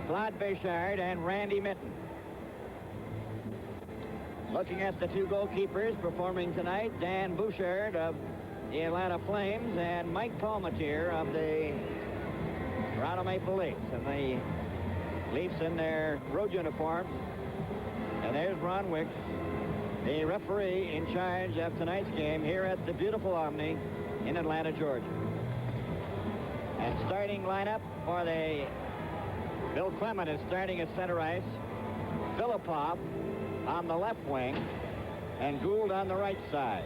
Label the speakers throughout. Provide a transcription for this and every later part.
Speaker 1: Claude Bouchard and Randy Mitten. Looking at the two goalkeepers performing tonight, Dan Bouchard of the Atlanta Flames and Mike Palmatier of the Toronto Maple Leafs. And the Leafs in their road uniforms. And there's Ron Wicks, the referee in charge of tonight's game here at the beautiful Omni in Atlanta, Georgia. And starting lineup for the Bill Clement is starting at center ice. Filipov on the left wing and Gould on the right side.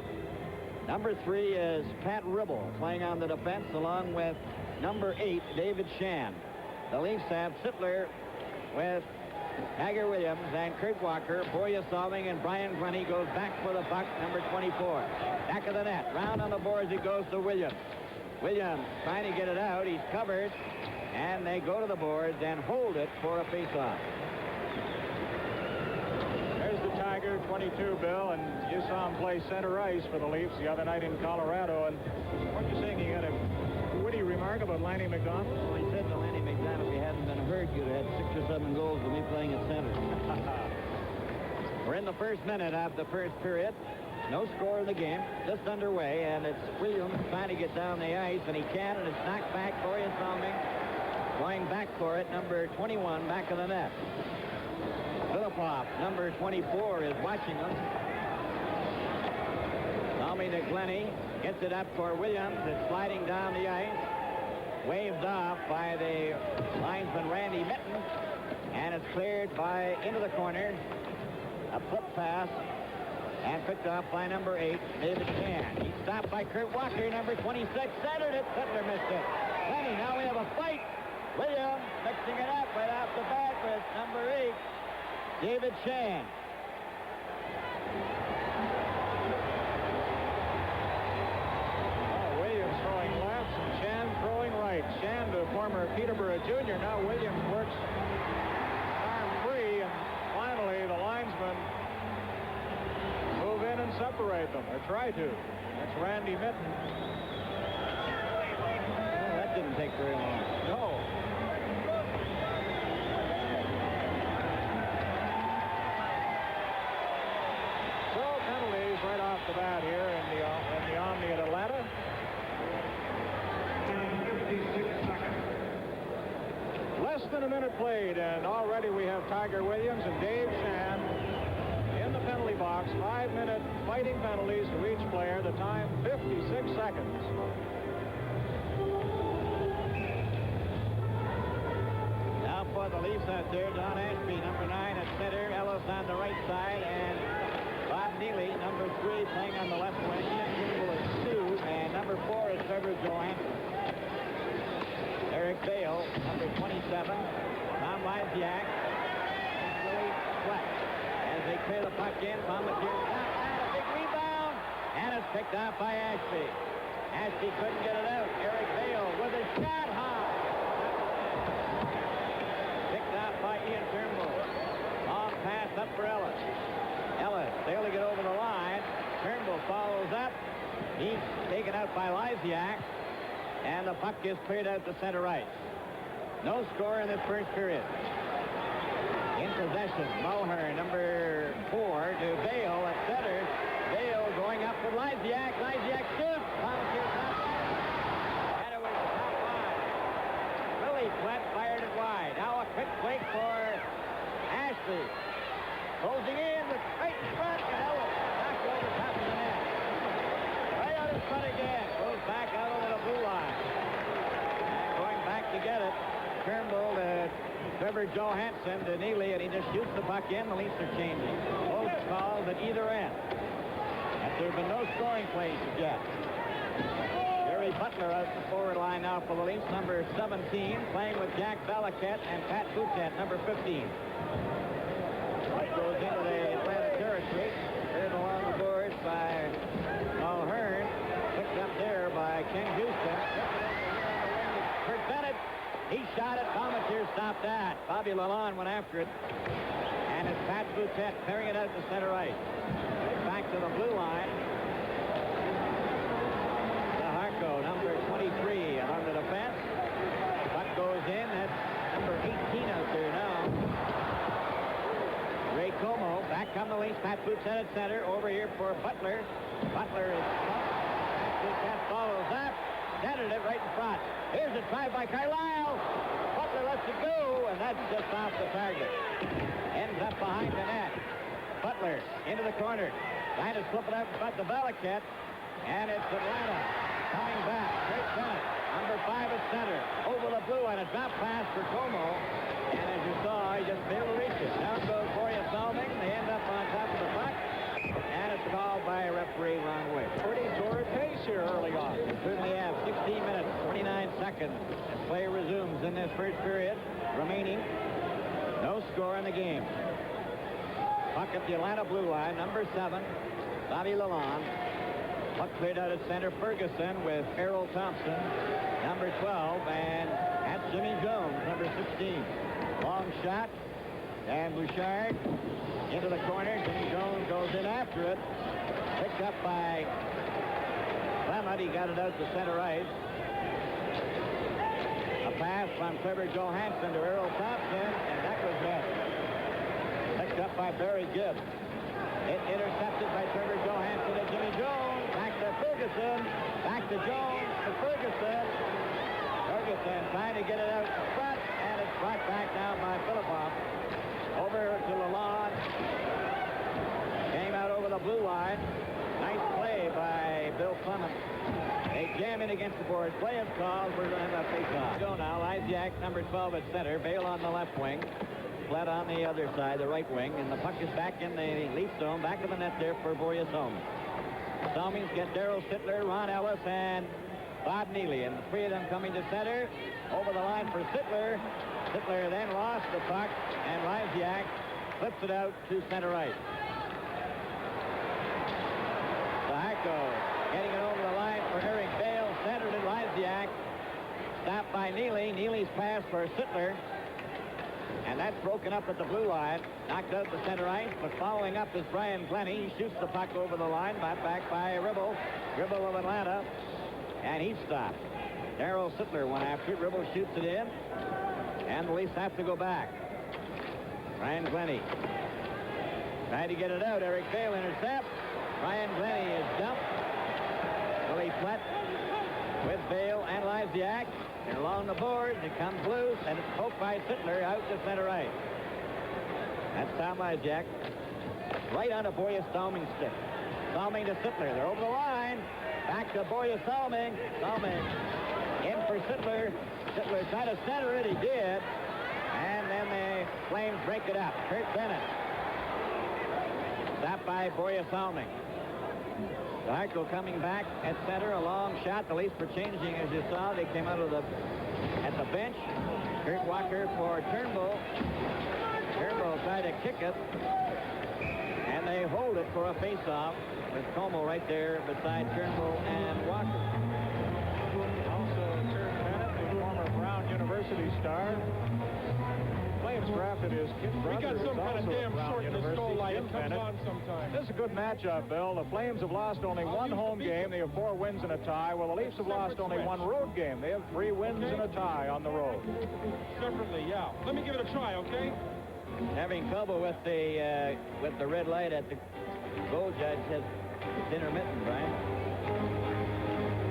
Speaker 1: Number 3 is Pat Ribble playing on the defense along with number 8, David Shan. The Leafs have Sittler with Tiger Williams and Kurt Walker. Boya Solving and Brian Glennie goes back for the puck, number 24. Back of the net, round on the boards it goes to Williams. Williams trying to get it out. He's covered. And they go to the boards and hold it for a face-off.
Speaker 2: There's the Tiger, 22, Bill, and you saw him play center ice for the Leafs the other night in Colorado. And weren't you saying he had a witty remark about Lanny McDonald?
Speaker 1: Well, he said to Lanny McDonald, if he hadn't been hurt, you'd have had 6 or 7 goals with me playing at center. We're in the first minute of the first period. No score in the game, just underway, and it's Williams trying to get down the ice, and he can, and it's knocked back. Boya Solving going back for it, number 21, back of the net. Filipov, number 24, is watching them. Tommy to Glennie, gets it up for Williams. It's sliding down the ice. Waved off by the linesman Randy Mitten. And it's cleared by into the corner. A flip pass. And picked off by number 8, David Shan. He's stopped by Kurt Walker, number 26. Centered it. Sittler missed it. Glennie, now we have a fight. Williams mixing it up right off the bat with number 8, David Shan.
Speaker 2: Oh, Williams throwing left and Shan throwing right. Shan, the former Peterborough junior. Now Williams works arm free, and finally the linesmen move in and separate them, or try to. That's Randy Mitten.
Speaker 1: Well, that didn't take very long.
Speaker 2: No. Right off the bat here in the Omni at Atlanta. 56 seconds. Less than a minute played, and already we have Tiger Williams and Dave Shan in the penalty box. 5-minute fighting penalties to each player. The time 56 seconds.
Speaker 1: Now for the Leafs out there, Don Ashby, number 9 at center. Ellis on the right side, and Bob Neely, number 3, playing on the left wing. Ian Kimball is 2, and number 4 is Trevor Johansson. Eric Bale, number 27. Tom Lysiak. Willie Fleck. As they clear the puck in, Palmatier stops that. A big rebound, and it's picked off by Ashby. Ashby couldn't get it out. Eric Bale with a shot high. Picked off by Ian Turnbull. Long pass up for Ellis. Ellis, able to get over the line. Turnbull follows up. He's taken out by Lysiak. And the puck is cleared out to center ice. No score in this first period. In possession, Mulher, number 4, to Bale at center. Bale going up with Lysiak. Lysiak shoots. Palmatier top line. And it was top line. Willie Fleck fired it wide. Now a quick break for Ashley. Closing in with right in front, and Ellis knocked over top of the net. Right out in front again. Goes back out over the blue line. And going back to get it. Turnbull to Trevor Johansson to Neely, and he just shoots the puck in. The Leafs are changing. Both calls at either end. And there have been no scoring plays yet. Jerry Butler out the forward line now for the Leafs, number 17, playing with Jack Balaket and Pat Boutet, number 15. Goes into the stop that. Bobby Lalonde went after it. And it's Pat Boutette carrying it out to center ice. Back to the blue line. Zaharko, number 23, along the defense. Puck goes in. That's number 18 out there now. Ray Como, back on the Leafs. Pat Boutette at center. Over here for Butler. Butler is up. Pat Boutette follows up. Centered it right in front. Here's a try by Carlisle. Butler lets it go, and that's just off the target. Ends up behind the net. Butler into the corner. Trying to slip it out in front to Belichick. And it's Atlanta coming back. Great Bennett, number 5 at center. Over the blue line. A drop pass for Como. And as you saw, he just failed to reach it. Down goes Boria Salming. They end up on top of the puck. And it's called by a referee wrong way.
Speaker 2: Pretty torrid pace here early on.
Speaker 1: Certainly have 16 minutes, 29 seconds. As play resumes in this first period. Remaining. No score in the game. Puck at the Atlanta blue line, number 7, Bobby Lalonde. Puck cleared out at center, Ferguson with Errol Thompson, number 12, and that's Jimmy Jones, number 16. Long shot, and Bouchard into the corner. Jimmy Jones goes in after it. Picked up by Clement. He got it out to center ice. A pass from Trevor Johansson to Errol Thompson, and that was picked up by Barry Gibbs. It intercepted by Trevor Johansson and Jimmy Jones. Back to Ferguson. Back to Jones to Ferguson. Ferguson trying to get it out in front, and it's brought back down by Philippoff. Over to Lalonde. Came out over the blue line. Nice play by Bill Clement. They jam in against the boards. Play is called. We're going to have a face-off. Go now. Lysiak, number 12 at center. Bale on the left wing. Flat on the other side, the right wing. And the puck is back in the Leaf zone. Back of the net there for Boria Salming. Salming's get Darryl Sittler, Ron Ellis, and Bob Neely. And the three of them coming to center. Over the line for Sittler. Sittler then lost the puck. And Lysiak flips it out to center ice. Zaharko getting it over the line for Eric Bale. Centered it, Lysiak. Stopped by Neely. Neely's pass for Sittler. And that's broken up at the blue line. Knocked out the center ice, but following up is Brian Glennie. He shoots the puck over the line, back by Ribble. Ribble of Atlanta. And he's stopped. Darryl Sittler went after it. Ribble shoots it in. And the Leafs have to go back. Brian Glennie trying to get it out. Eric Bale intercept. Brian Glennie is dumped. Willie Flett with Bale and Lysiak. They're along the boards. It comes loose, and it's poked by Sittler out to center ice. That's Tom Lysiak. Right on to Boria Salming's stick. Salming to Sittler. They're over the line. Back to Boria Salming. Salming in for Sittler. Sittler tried to center it. He did. And then the Flames break it up. Kurt Bennett. Stopped by Boria Salming. Zaharko coming back at center, a long shot. The Leafs were changing, as you saw. They came out of at the bench. Kurt Walker for Turnbull. Turnbull tried to kick it, and they hold it for a face-off with Como right there beside Turnbull and Walker.
Speaker 2: Also, Kurt Bennett, the former Brown University star. Flames drafted his kid brother.
Speaker 3: We got some kind of damn short in this goal line. It comes on sometimes.
Speaker 2: This is a good matchup, Bill. The Flames have lost only one home game. They have 4 wins and a tie. Well, the Leafs have lost only one road game. They have 3 wins and a tie on the road.
Speaker 3: Separately, yeah. Let me give it a try, okay?
Speaker 1: Having trouble with the red light at the goal judge says it's intermittent, Brian.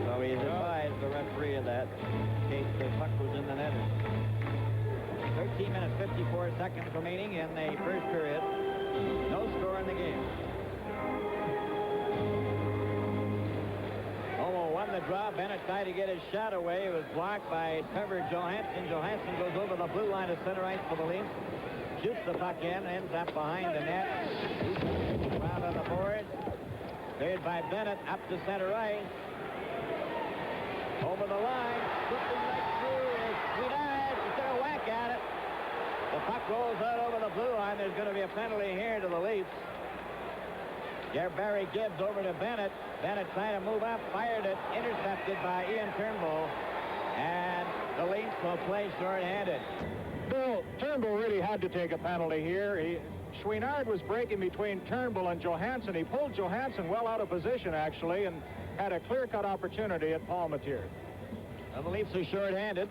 Speaker 1: So he's advised the referee of that in case the puck was in the net. 13 minutes, 54 seconds remaining in the first period. No score in the game. Como won the draw. Bennett tried to get his shot away. It was blocked by Trevor Johansson. Johansson goes over the blue line of center ice for the Leafs. Shoots the puck in, ends up behind the net. Round on the board. Cleared by Bennett up to center ice. Over the line. Slipping right through is Sweet-Eyes. He's going to whack at it. The puck rolls out over the blue line. There's going to be a penalty here to the Leafs. Barry Gibbs over to Bennett. Bennett trying to move up, fired it, intercepted by Ian Turnbull. And the Leafs will play short-handed.
Speaker 2: Turnbull really had to take a penalty here. Chouinard was breaking between Turnbull and Johansson. He pulled Johansson well out of position, actually, and had a clear-cut opportunity at Palmateer.
Speaker 1: Well, the Leafs are short-handed.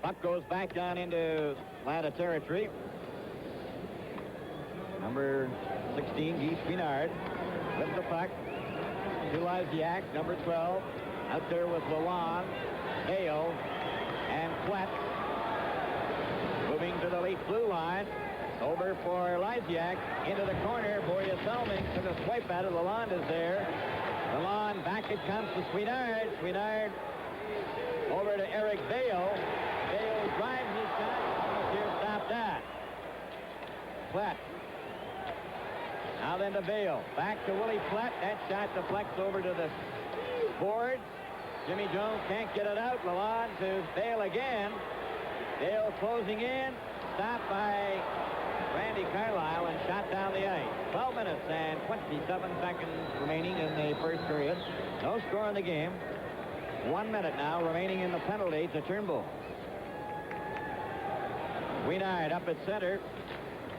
Speaker 1: Puck goes back down into Atlanta territory. Number 16, Guy Chouinard, with the puck to Lysiak, number 12. Out there with Lalonde, Hale, and Flett. Moving to the Leaf blue line. Over for Lysiak. Into the corner. Borja Selming took a swipe at it. Lalonde is there. Lalonde, back it comes to Chouinard. Chouinard over to Eric Vale. Vale drives his shot. Here, stop that. Flett. Now then to Vale. Back to Willie Flett. That shot deflects over to the boards. Jimmy Jones can't get it out. Lalonde to Vale again. Vale closing in. Stopped by Randy Carlyle and shot down the ice. 12 minutes and 27 seconds remaining in the first period. No score in the game. 1 minute now remaining in the penalty to Turnbull. Chouinard up at center.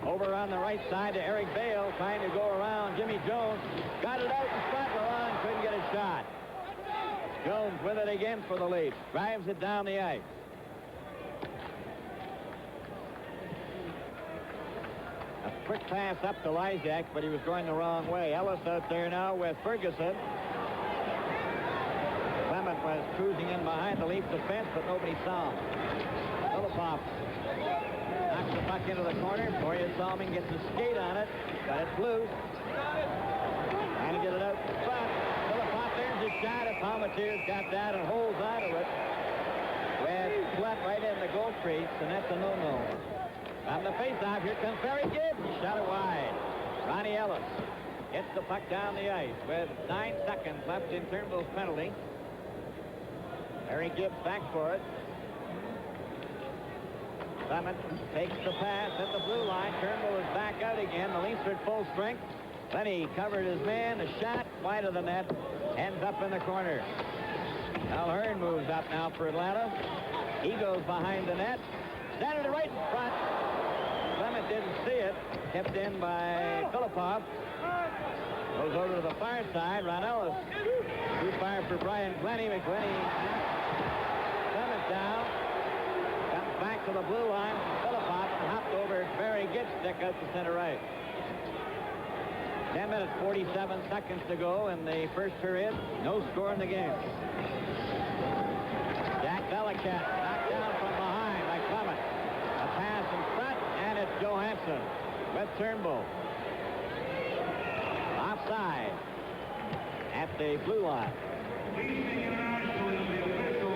Speaker 1: Over on the right side to Eric Vale, trying to go around Jimmy Jones. Got it out in front. Lalonde couldn't get a shot. Jones with it again for the Leafs. Drives it down the ice. A quick pass up to Lysiak, but he was going the wrong way. Ellis out there now with Ferguson. Clement was cruising in behind the Leafs defense, but nobody saw him. Filipov knocks the puck into the corner. Borja Selming gets a skate on it, but it's loose. Trying to get it out in front. Filipov, there's his shot. Palmateer's got that and holds on to it. With Flett right in the goal crease, and that's a no-no. On the face-off, here comes Barry Gibbs. He shot it wide. Ronnie Ellis gets the puck down the ice with 9 seconds left in Turnbull's penalty. Barry Gibbs back for it. Clement takes the pass at the blue line. Turnbull is back out again. The Leafs are at full strength. Lenny covered his man. A shot wide of the net. Ends up in the corner. Al Hearn moves up now for Atlanta. He goes behind the net. Standing right in front. Clement didn't see it. Kept in by Filipov. Goes over to the far side. Ron Ellis. Too far for Brian Glennie. McGlennie. Clement down. Comes back to the blue line. Filipov and hopped over Barry Gibbs' stick out to center right. 10 minutes, 47 seconds to go in the first period. No score in the game. Jack Belichick knocked down from behind by Clement. A pass in front, and it's Johansson with Turnbull. Offside at the blue line.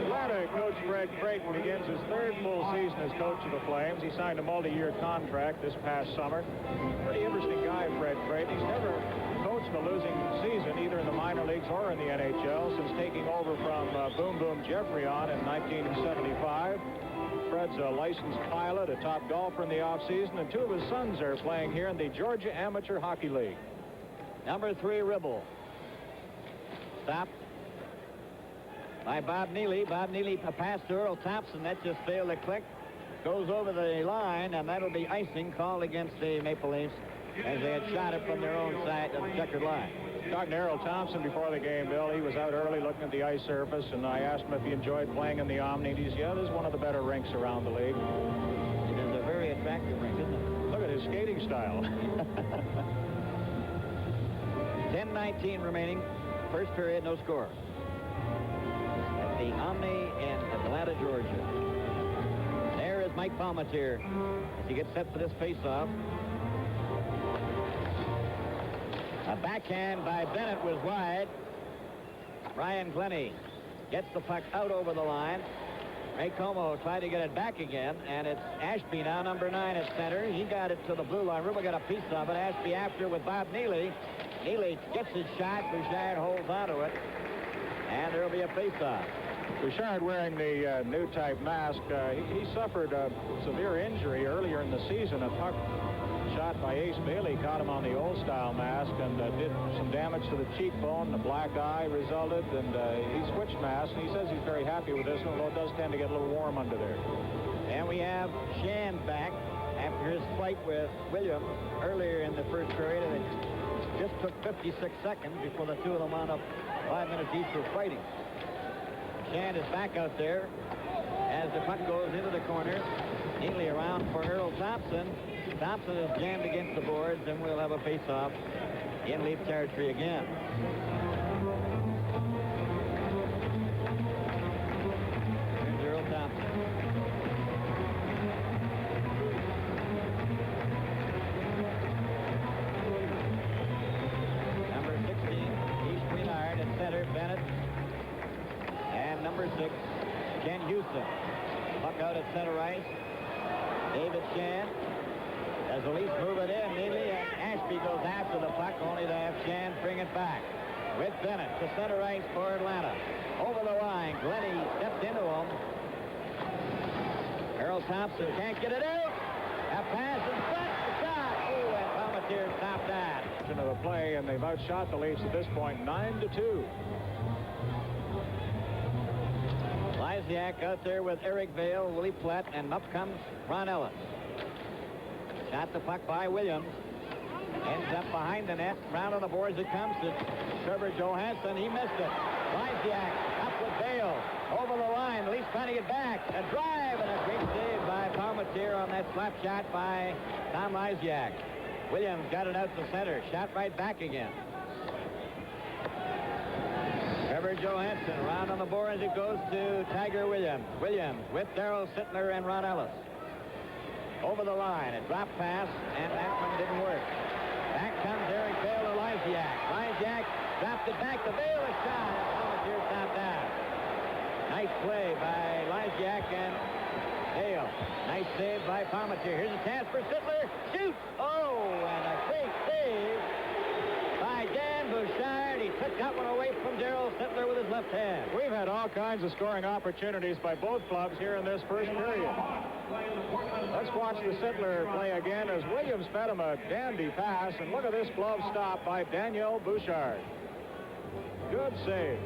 Speaker 2: Atlanta coach Fred Creighton begins his third full season as coach of the Flames. He signed a multi-year contract this past summer. Pretty interesting guy, Fred Creighton. He's never coached a losing season, either in the minor leagues or in the NHL, since taking over from Boom Boom Geoffrion in 1975. Fred's a licensed pilot, a top golfer in the offseason, and 2 of his sons are playing here in the Georgia Amateur Hockey League.
Speaker 1: Number 3, Ribble. Stopped by Bob Neely. Bob Neely passed to Earl Thompson. That just failed to click. Goes over the line, and that'll be icing called against the Maple Leafs as they had shot it from their own side of the checkered line.
Speaker 2: Talking to Earl Thompson before the game, Bill, he was out early looking at the ice surface, and I asked him if he enjoyed playing in the Omni. And he said, yeah, this is one of the better rinks around the league.
Speaker 1: It is a very attractive rink, isn't it?
Speaker 2: Look at his skating style.
Speaker 1: 10:19 remaining. First period, no score. At the Omni in Atlanta, Georgia. There is Mike Palmateer as he gets set for this faceoff. A backhand by Bennett was wide. Brian Glennie gets the puck out over the line. Ray Como tried to get it back again, and it's Ashby now, number 9 at center. He got it to the blue line. Rubel got a piece of it. Ashby after with Bob Neely. Neely gets his shot. Bouchard holds onto it, and there'll be a faceoff.
Speaker 2: Bouchard wearing the new type mask. He suffered a severe injury earlier in the season. A puck shot by Ace Bailey caught him on the old style mask and did some damage to the cheekbone. The black eye resulted, and he switched masks. And he says he's very happy with this, although it does tend to get a little warm under there.
Speaker 1: And we we have Shand back after his fight with Williams earlier in the first period. And it just took 56 seconds before the two of them wound up 5 minutes each for fighting. Shand is back out there as the puck goes into the corner. Neatly around for Earl Thompson. Thompson is jammed against the boards, and we'll have a face-off in Leaf territory again. Here's Earl Thompson. Number 16, East Greenard at center, Bennett. And number 6, Ken Houston. Puck out at center ice. David Shand. As the Leafs move it in neatly, and Ashby goes after the puck, only to have Shand bring it back. With Bennett to center ice for Atlanta. Over the line, Glennie stepped into him. Earl Thompson can't get it out. A pass in front, the shot. Oh, and Palmateer stopped that.
Speaker 2: Of the play, and they've outshot the Leafs at this point 9-2.
Speaker 1: Lysiak out there with Eric Vale, Willie Platt, and up comes Ron Ellis. Shot the puck by Williams. Ends up behind the net. Round on the boards it comes to Trevor Johansson. He missed it. Lysiak up with Vale. Over the line. Leafs trying to get back. A drive and a great save by Palmateer on that slap shot by Tom Lysiak. Williams got it out to center. Shot right back again. Trevor Johansson around on the board as it goes to Tiger Williams. Williams with Darryl Sittler and Ron Ellis. Over the line. A drop pass, and that one didn't work. Back comes Eric Vale to Lysiak. Lysiak dropped it back to Vale. A shot. And Palmateer stopped that. Nice play by Lysiak and Vale. Nice save by Palmateer. Here's a chance for Sittler. Shoot! Oh, and a great save by Dan Bouchard. He took that one away from Darryl Sittler with his left hand.
Speaker 2: We've had all kinds of scoring opportunities by both clubs here in this first period. Let's watch the Sittler play again as Williams fed him a dandy pass, and look at this glove stop by Daniel Bouchard. Good save.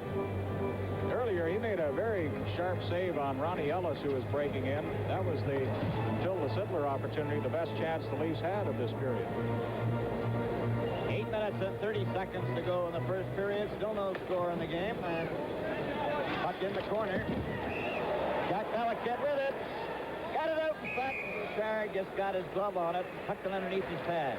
Speaker 2: Earlier, he made a very sharp save on Ronnie Ellis, who was breaking in. That was until the Sittler opportunity, the best chance the Leafs had of this period.
Speaker 1: 8 minutes and 30 seconds to go in the first period. Still no score in the game. And puck in the corner. Got Belichick with it. Got it out in front. Bouchard just got his glove on it. Tucked it underneath his pad.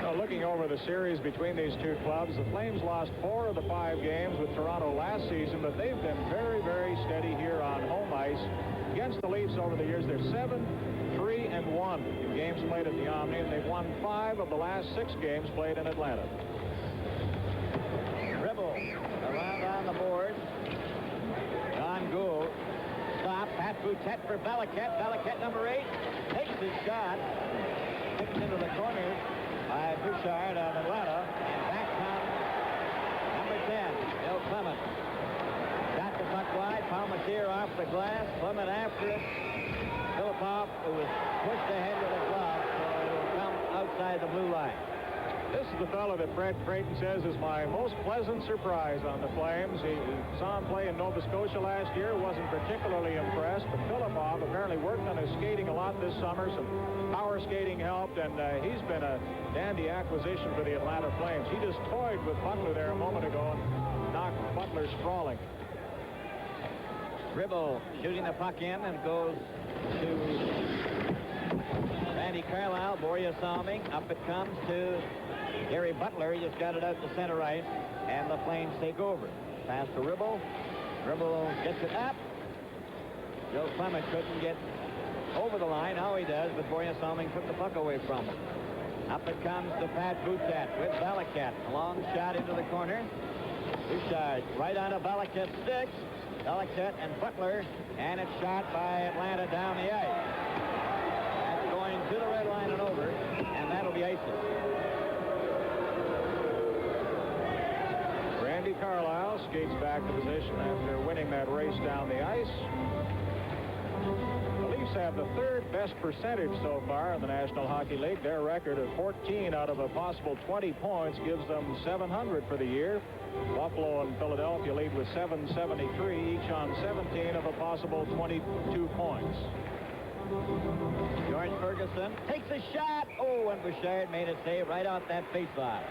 Speaker 2: Now, looking over the series between these two clubs, the Flames lost 4 of the 5 games with Toronto last season, but they've been very, very steady here on home ice. Against the Leafs over the years, they're 7-3-1 in games played at the Omni, and they've won 5 of the last 6 games played in Atlanta.
Speaker 1: Dribble around on the board. John Gould. Stop. Pat Bouchette for Belichick. Belichick, number 8, takes his shot. Kicks into the corner by Bouchard of Atlanta. And back comes number 10, Bill Clement. Got the puck wide. Palmateer off the glass. Clement after it. Filipov, who was pushed ahead with a glove, so it will come outside the blue line.
Speaker 2: This is the fellow that Fred Creighton says is my most pleasant surprise on the Flames. He saw him play in Nova Scotia last year, wasn't particularly impressed, but Filipov apparently worked on his skating a lot this summer. Some power skating helped, and he's been a dandy acquisition for the Atlanta Flames. He just toyed with Butler there a moment ago and knocked Butler sprawling.
Speaker 1: Dribble shooting the puck in, and goes to Randy Carlyle. Borja Salming. Up it comes to Gary Butler. He just got it out to center ice, and the Flames take over. Pass to Ribble. Ribble gets it up. Joe Clement couldn't get over the line. Now he does, but Borja Salming took the puck away from him. Up it comes to Pat Bouchette with Belichick. A long shot into the corner. Bouchard right onto Belichick's sticks. Belichick and Butler, and it's shot by Atlanta down the ice. That's going to the red line and over, and that'll be icing.
Speaker 2: Randy Carlyle skates back to position after winning that race down the ice. The Leafs have the 3rd best percentage so far in the National Hockey League. Their record of 14 out of a possible 20 points gives them 700 for the year. Buffalo and Philadelphia lead with 773, each on 17 of a possible 22 points.
Speaker 1: George Ferguson takes a shot. Oh, and Bouchard made a save right off that faceoff.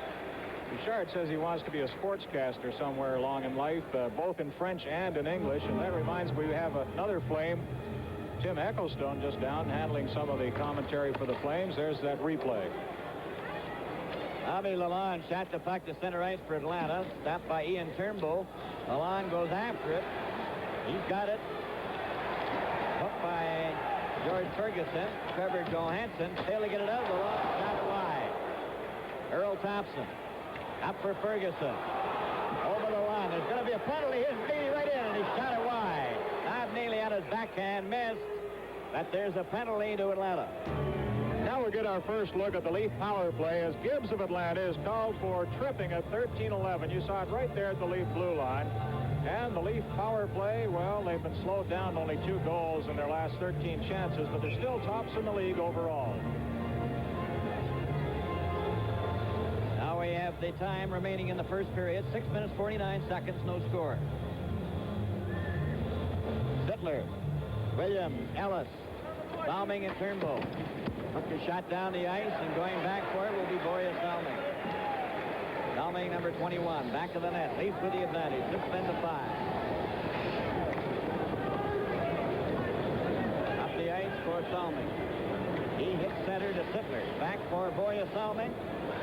Speaker 2: Bouchard says he wants to be a sportscaster somewhere along in life, both in French and in English. And that reminds me, we have another Flame, Tim Ecclestone, just down handling some of the commentary for the Flames. There's that replay.
Speaker 1: Bobby Lalonde shot the puck to center ice for Atlanta. Stopped by Ian Turnbull. Lalonde goes after it. He's got it. Hooked by George Ferguson. Trevor Johansson. Failed to get it out. Lalonde shot it wide. Earl Thompson. Up for Ferguson. Over the line. There's going to be a penalty. Here's Beatty right in, and he shot it wide. Not nearly on his backhand. Missed. But there's a penalty to Atlanta.
Speaker 2: Now we'll get our first look at the Leaf power play as Gibbs of Atlanta is called for tripping at 13-11. You saw it right there at the Leaf blue line. And the Leaf power play, well, they've been slowed down to only 2 goals in their last 13 chances, but they're still tops in the league overall.
Speaker 1: Now we have the time remaining in the first period. 6 minutes, 49 seconds, no score. Sittler, Williams, Ellis, Salming and Turnbull. Took the shot down the ice, and going back for it will be Boreas Salming. Salming, number 21, back of the net. Leafs with the advantage. 6 men to 5. Up the ice for Salming. He hits center to Sittler. Back for Boreas Salming.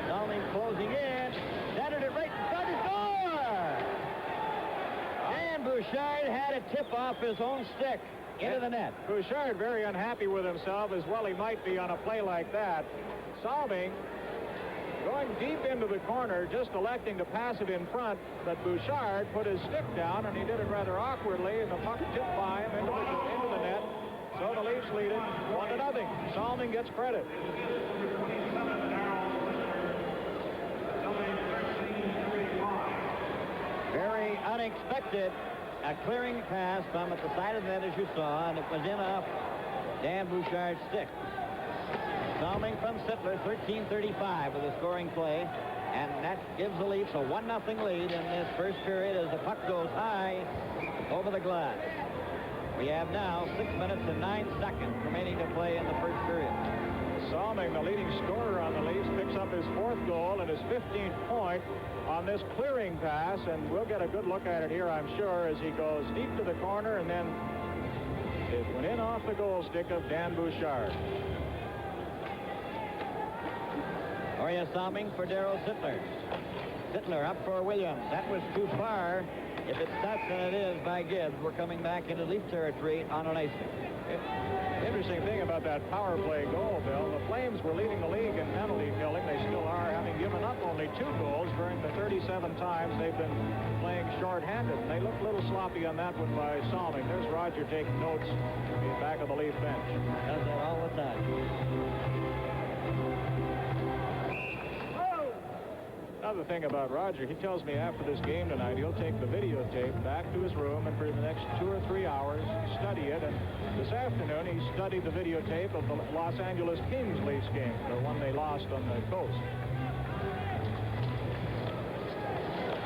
Speaker 1: Salming closing in. Centered it right in front of the door. And Bouchard had a tip off his own stick into the net.
Speaker 2: Bouchard very unhappy with himself, as well he might be on a play like that. Salming going deep into the corner, just electing to pass it in front, but Bouchard put his stick down, and he did it rather awkwardly, and the puck tipped by him into the net. So the Leafs lead it 1-0. Salming gets credit.
Speaker 1: Very unexpected. A clearing pass from at the side of the net, as you saw, and it was in off Dan Bouchard's stick. Salming from Sittler, 13:35 with a scoring play, and that gives the Leafs a 1-0 lead in this first period as the puck goes high over the glass. We have now 6 minutes and 9 seconds remaining to play in the first period.
Speaker 2: Salming, the leading scorer on the Leafs, picks up his 4th goal and his 15th point on this clearing pass, and we'll get a good look at it here, I'm sure, as he goes deep to the corner, and then it went in off the goal stick of Dan Bouchard.
Speaker 1: Boreas Salming for Darryl Sittler. Sittler up for Williams. That was too far. If it's touched, and it is, by Gibbs, we're coming back into Leaf territory on an icing.
Speaker 2: Interesting thing about that power play goal, Bill, the Flames were leading the league in penalty killing. They still are, having given up only 2 goals during the 37 times they've been playing short-handed. And they look a little sloppy on that one by Salming. There's Roger taking notes in the back of the Leaf bench.
Speaker 1: Does that all the time.
Speaker 2: Another thing about Roger, he tells me after this game tonight, he'll take the videotape back to his room and for the next 2 or 3 hours study it. And this afternoon he studied the videotape of the Los Angeles Kings Leafs game, the one they lost on the coast.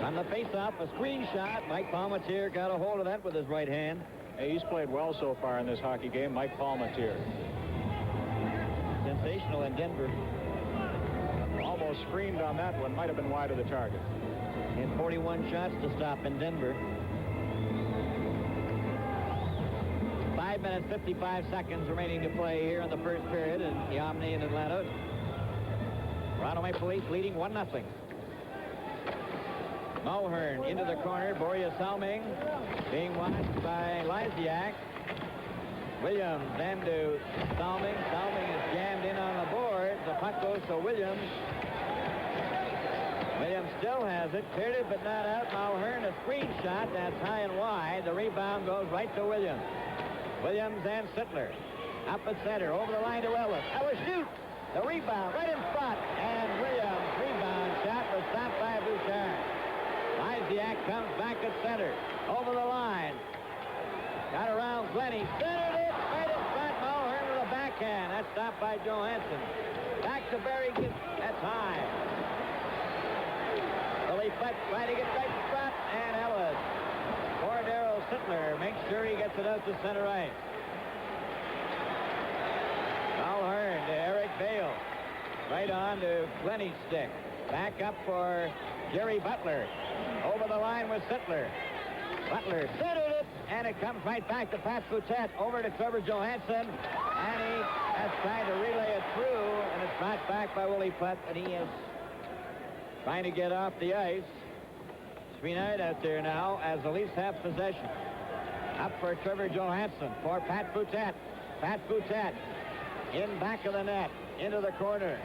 Speaker 1: On the face-off, a screen shot. Mike Palmateer got a hold of that with his right hand.
Speaker 2: Hey, he's played well so far in this hockey game, Mike Palmateer.
Speaker 1: Sensational in Denver.
Speaker 2: Almost screened on that one. Might have been wide of the target.
Speaker 1: And 41 shots to stop in Denver. 5 minutes, 55 seconds remaining to play here in the first period in the Omni in Atlanta. Toronto Maple Leafs leading 1-0. Mulhern into the corner. Boreas Salming being watched by Lysiak. Williams then to Salming. Salming is jammed in on the board. The puck goes to Williams. Williams still has it. Cleared it, but not out. Mulhern, a screen shot. That's high and wide. The rebound goes right to Williams. Williams and Sittler. Up at center. Over the line to Ellis. Ellis shoots. The rebound right in front. And Williams' rebound shot was stopped by Bouchard. Lysiak comes back at center. Over the line. Got around Glennie. Centered it right in front. Mulhern with a backhand. That's stopped by Johansson. Back to Barry. That's high. Billy Fleck trying to get right in front. And Ellis. For Darryl Sittler. Makes sure he gets it out to center ice. Mulhern to Eric Bale. Right on to Glennie's stick. Back up for Jerry Butler. Over the line with Sittler. Butler centered it, and it comes right back to Pat Boutet. Over to Trevor Johansson, and he has tried to relay it through, and it's brought back by Willie Putt, and he is trying to get off the ice. Sweenard out there now as the Leafs have possession. Up for Trevor Johansson for Pat Boutet. Pat Boutet in back of the net, into the corner.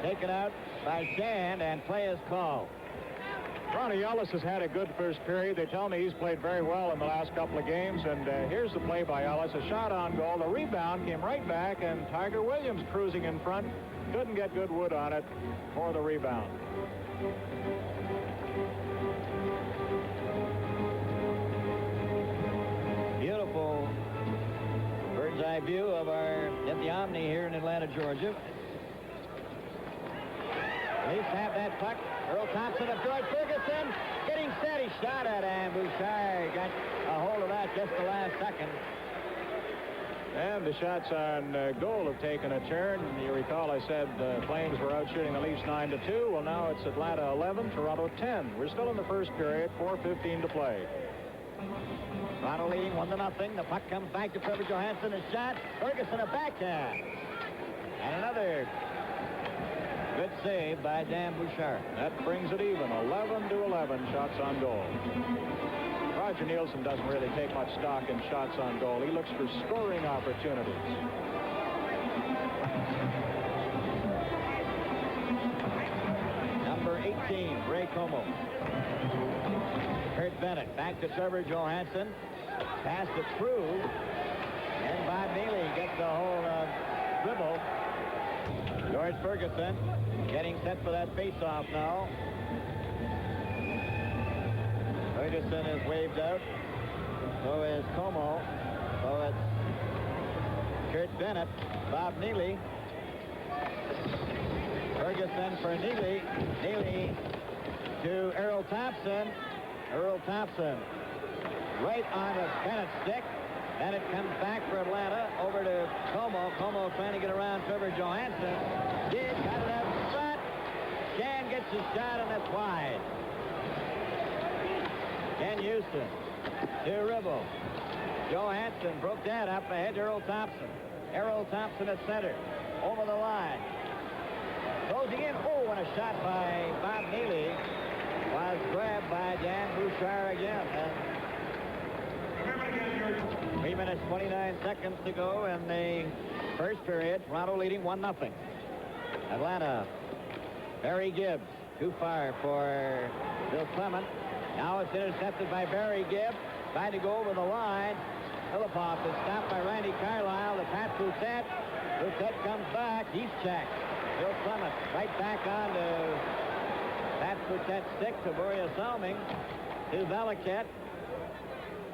Speaker 1: Taken out by Shand, and play is called.
Speaker 2: Ronnie Ellis has had a good first period. They tell me he's played very well in the last couple of games. And here's the play by Ellis. A shot on goal. The rebound came right back, and Tiger Williams cruising in front. Couldn't get good wood on it for the rebound.
Speaker 1: Beautiful bird's eye view of at the Omni here in Atlanta, Georgia. Leafs have that puck. Earl Thompson of George Ferguson getting steady shot at, and Bouchard got a hold of that just the last second.
Speaker 2: And the shots on goal have taken a turn. You recall I said the Flames were out shooting the Leafs 9-2. Well, now it's Atlanta 11, Toronto 10. We're still in the first period, 4:15 to play.
Speaker 1: Toronto leading 1-0. The puck comes back to Trevor Johansson. A shot. Ferguson a backhand. And another good save by Dan Bouchard.
Speaker 2: That brings it even. 11-11 shots on goal. Roger Nielsen doesn't really take much stock in shots on goal. He looks for scoring opportunities.
Speaker 1: Number 18, Ray Como. Kurt Bennett back to Trevor Johansson. Passed it through. And Bob Neely gets a hold of dribble. George Ferguson getting set for that face-off now. Ferguson is waved out. So is Como. So it's Kurt Bennett. Bob Neely. Ferguson for Neely. Neely to Earl Thompson. Earl Thompson right on the Bennett's stick. Then it comes back for Atlanta over to Como. Como trying to get around Trevor Johansson. Did got it out front. Shan gets his shot, and that's wide. Ken Houston to Ribble. Johansson broke that up ahead to Earl Thompson. Errol Thompson at center. Over the line. Closing in. Oh, and a shot by Bob Neely was grabbed by Dan Bouchard again. And 3 minutes, 29 seconds to go in the first period. Toronto leading 1-0. Atlanta. Barry Gibbs. Too far for Bill Clement. Now it's intercepted by Barry Gibbs. Trying to go over the line. Philipov is stopped by Randy Carlyle. The Pat Boutet. Boutet comes back. He's checked. Bill Clement right back on to Pat Boutet's stick to Boria Salming. To Veliket.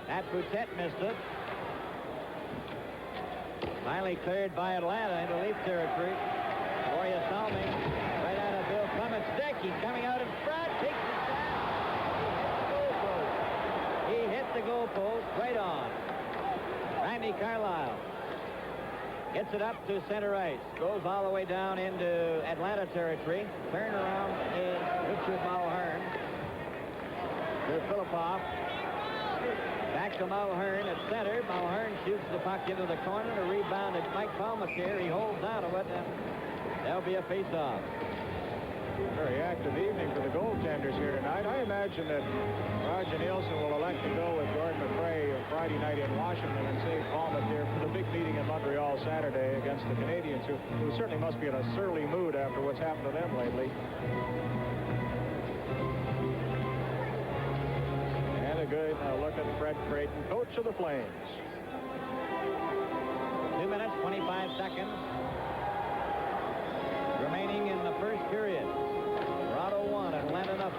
Speaker 1: Pat Boutet missed it. Finally cleared by Atlanta into Leaf territory. Boria Salming right out of Bill Clement's stick. He's coming out in front. Takes the shot. He hit the goalpost right on. Randy Carlyle gets it up to center ice. Goes all the way down into Atlanta territory. Turnaround is Richard Mulhern. To Philipov. Back to Mulhern at center. Mulhern shoots the puck into the corner. The rebound at Mike Palmateer. He holds on to it, and that'll be a face-off.
Speaker 2: Very active evening for the goaltenders here tonight. I imagine that Roger Nielsen will elect to go with Gordon McRae Friday night in Washington and save Palmateer for the big meeting in Montreal Saturday against the Canadians, who certainly must be in a surly mood after what's happened to them lately. And a good look at Fred Creighton, coach of the Flames.
Speaker 1: 2 minutes, 25 seconds remaining in the first period. Toronto 1, Atlanta 0.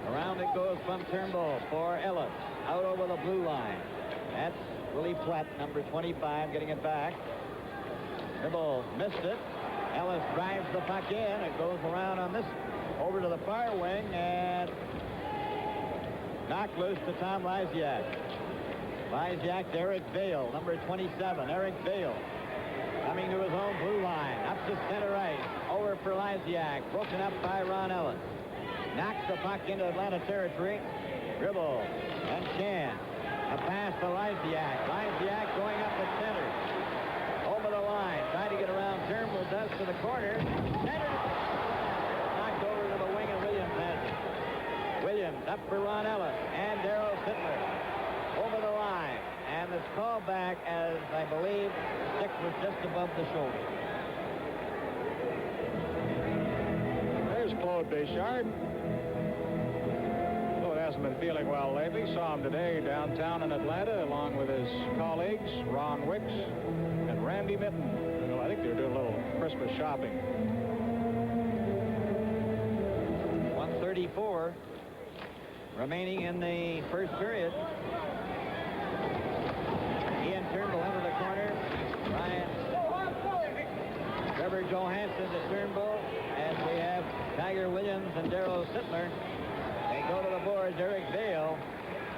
Speaker 1: Around it goes from Turnbull for Ellis. Out over the blue line. That's Willie Platt, number 25, getting it back. Turnbull missed it. Ellis drives the puck in. It goes around on this over to the far wing and knocked loose to Tom Lysiak. Lysiak to Eric Vale, number 27. Eric Vale coming to his own blue line. Up to center ice. Over for Lysiak. Broken up by Ron Ellis. Knocks the puck into Atlanta territory. Dribble. And Chan. A pass to Lysiak. Lysiak going up at center. Over the line. Trying to get around Turnbull. Does to the corner. Center. Knocked over to the wing and Williams has it. Williams up for Ron Ellis. And Darryl Sittler. Over the line. And it's called back as, I believe, stick was just above the shoulder.
Speaker 2: There's Claude Béchard. Claude hasn't been feeling well lately. Saw him today downtown in Atlanta along with his colleagues, Ron Wicks and Randy Mitten. Well, I think they're doing a little Christmas shopping.
Speaker 1: 1:34 remaining in the first period. Ian Turnbull into the corner. Ryan. Trevor Johansson to Turnbull. As we have Tiger Williams and Darryl Sittler. They go to the boards. Eric Vale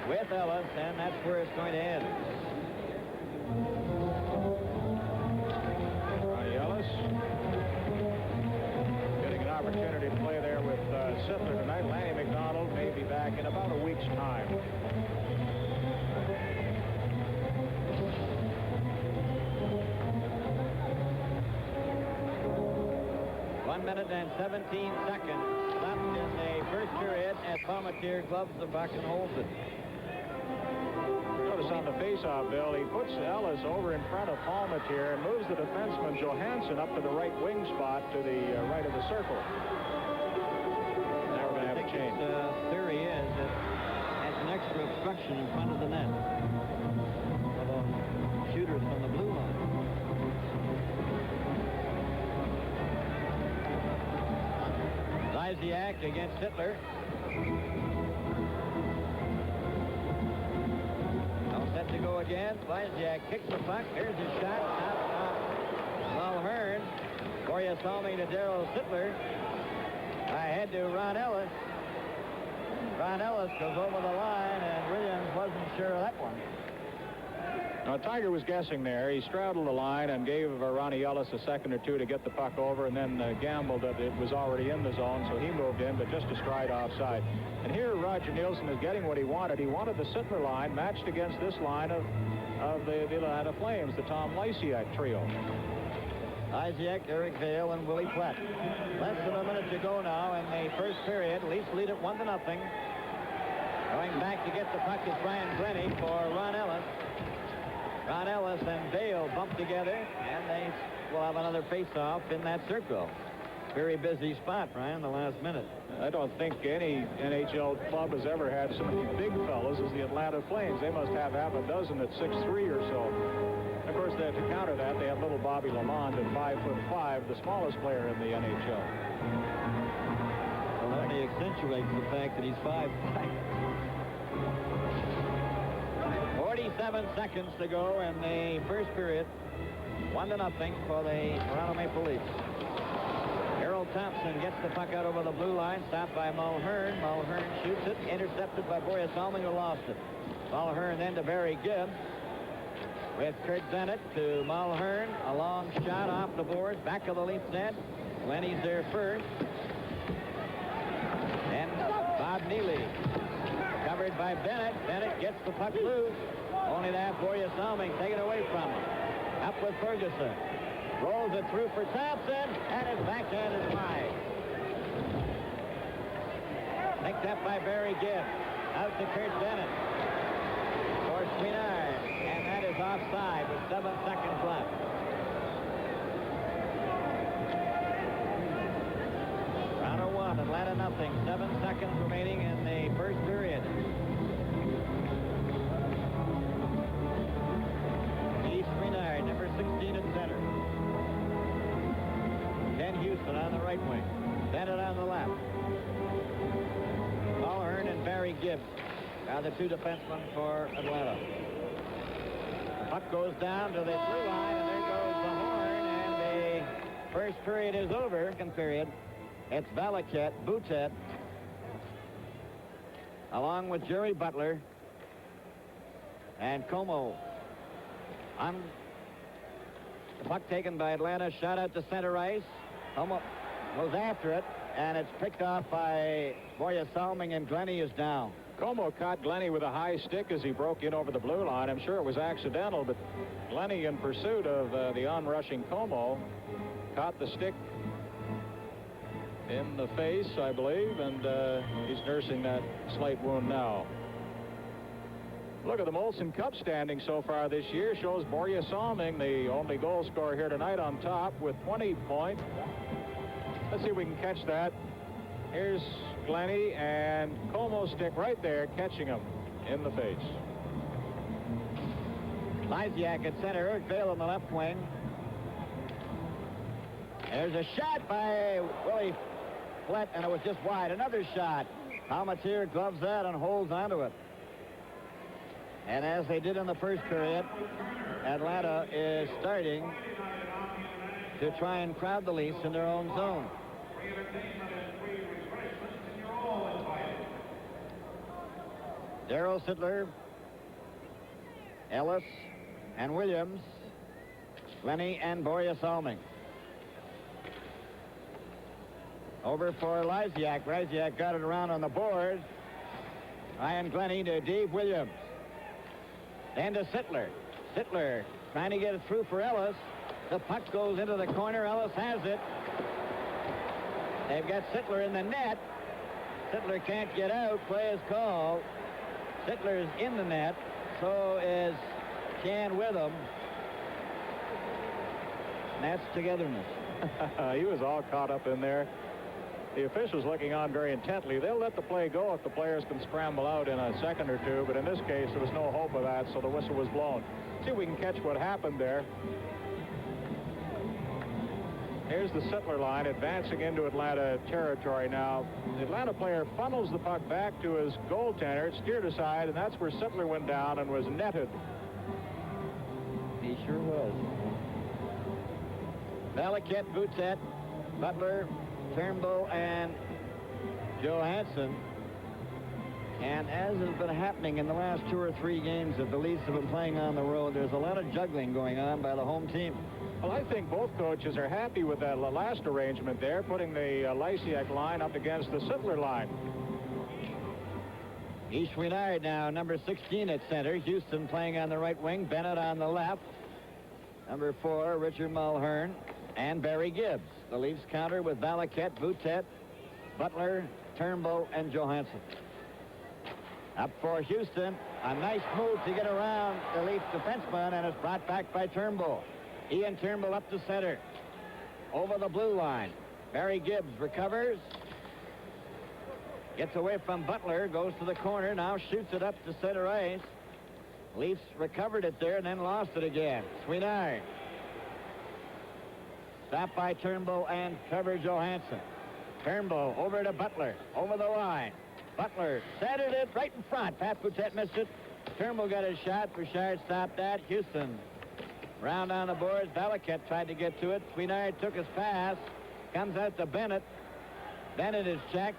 Speaker 1: with Ellis, and that's where it's going to end.
Speaker 2: Ronnie Ellis getting an opportunity to play there with Sittler tonight. Lanny McDonald may be back in about a week's time.
Speaker 1: 1 minute and 17 seconds left in the first period as Palmatier gloves the puck and holds it.
Speaker 2: Notice on the face-off, Bill, he puts Ellis over in front of Palmatier and moves the defenseman Johansson up to the right wing spot to the right of the circle. Now we're going to have a change.
Speaker 1: Theory is that that's an extra obstruction in front of the net of shooters from the blue line. Lysiak against Sittler. All set to go again. Lysiak kicks the puck. Here's his shot. Mulhern. Boria Salming to Darryl Sittler. Ahead to Ron Ellis. Ron Ellis goes over the line, and Williams wasn't sure of that one.
Speaker 2: Now, Tiger was guessing there. He straddled the line and gave Ronnie Ellis a second or two to get the puck over, and then gambled that it was already in the zone, so he moved in, but just a stride offside. And here Roger Nielsen is getting what he wanted. He wanted the Sittler line matched against this line of the Atlanta Flames, the Tom Lysiak trio.
Speaker 1: Lysiak, Eric Vale, and Willie Platt. Less than a minute to go now in the first period. Leafs lead it 1-0. Going back to get the puck is Brian Glennie for Ron Ellis. Ron Ellis and Vale bump together, and they will have another face-off in that circle. Very busy spot, Brian, the last minute.
Speaker 2: I don't think any NHL club has ever had so many big fellas as the Atlanta Flames. They must have half a dozen at 6'3" or so. Of course, to counter that, they have little Bobby Lamond at 5'5", the smallest player in the NHL.
Speaker 1: Well, that only accentuates the fact that he's 5'5". 47 seconds to go in the first period. 1-0 for the Toronto Maple Leafs. Harold Thompson gets the puck out over the blue line, stopped by Mulhern. Mulhern shoots it, intercepted by Boria Salming, who lost it. Mulhern then to Barry Gibb. With Kurt Bennett to Mulhern. A long shot off the boards, back of the Leafs net. Lenny's there first. And Bob Neely. Covered by Bennett. Bennett gets the puck loose. Only to have Boria Salming taken away from him. Up with Ferguson. Rolls it through for Thompson, and his backhand is wide. Picked up by Barry Gibb. Out to Kurt Bennett. For Sweenard, and that is offside with 7 seconds left. Toronto 1, Atlanta nothing. 7 seconds remaining in the first period. Sweenard, number 16 at center. Ken Houston on the right wing. Bennett on the left. Mulhern and Barry Gibb are the two defensemen for Atlanta. The puck goes down to the blue line, and there goes the horn, and the first period is over. Second period, it's Valaket, Boutet, along with Jerry Butler, And Como on the puck taken by Atlanta, shot out to center ice. Como goes after it, and it's picked off by Borja Salming, and Glennie is down.
Speaker 2: Como caught Glennie with a high stick as he broke in over the blue line. I'm sure it was accidental, but Glennie, in pursuit of the onrushing Como, caught the stick in the face, I believe, and he's nursing that slight wound now. Look at the Molson Cup standing so far this year. Shows Borja Salming, the only goal scorer here tonight, on top with 20 points. Let's see if we can catch that. Here's Glennie, and Como stick right there, catching him in the face.
Speaker 1: Lysiak at center, Eric Vale on the left wing. There's a shot by Willie Flett, and it was just wide. Another shot. Palmatier gloves that and holds onto it. And as they did in the first period, Atlanta is starting to try and crowd the Leafs in their own zone. Darryl Sittler, Ellis, and Williams, Glennie, and Borja Salming. Over for Lysiak. Lysiak got it around on the board. Ryan Glennie to Dave Williams. Then to Sittler. Sittler trying to get it through for Ellis. The puck goes into the corner. Ellis has it. They've got Sittler in the net. Sittler can't get out. Play is called. Sittler's in the net. So is Shan Witham. And that's togetherness.
Speaker 2: He was all caught up in there. The officials looking on very intently. They'll let the play go if the players can scramble out in a second or two, but in this case there was no hope of that, so the whistle was blown. See if we can catch what happened there. Here's the Sittler line advancing into Atlanta territory now. The Atlanta player funnels the puck back to his goaltender. It's steered aside, and that's where Sittler went down and was netted.
Speaker 1: He sure was. Valaket, Boutet, Butler, Turnbull, and Johansson. And as has been happening in the last 2 or 3 games that the Leafs have been playing on the road, there's a lot of juggling going on by the home team.
Speaker 2: Well, I think both coaches are happy with that last arrangement there, putting the Lysiak line up against the Sittler line.
Speaker 1: Ishwinard now, number 16 at center. Houston playing on the right wing. Bennett on the left. Number 4, Richard Mulhern, and Barry Gibbs. The Leafs counter with Valaket, Boutet, Butler, Turnbull, and Johansson. Up for Houston. A nice move to get around the Leafs defenseman, and it's brought back by Turnbull. Ian Turnbull up to center. Over the blue line. Barry Gibbs recovers. Gets away from Butler. Goes to the corner. Now shoots it up to center ice. Leafs recovered it there and then lost it again. Sweenard. Stopped by Turnbull and Trevor Johansson. Turnbull over to Butler. Over the line. Butler centered it right in front. Pat Boutet missed it. Turnbull got his shot. Bouchard stopped that. Houston round on the boards. Valaket tried to get to it. Sweenard took his pass. Comes out to Bennett. Bennett is checked.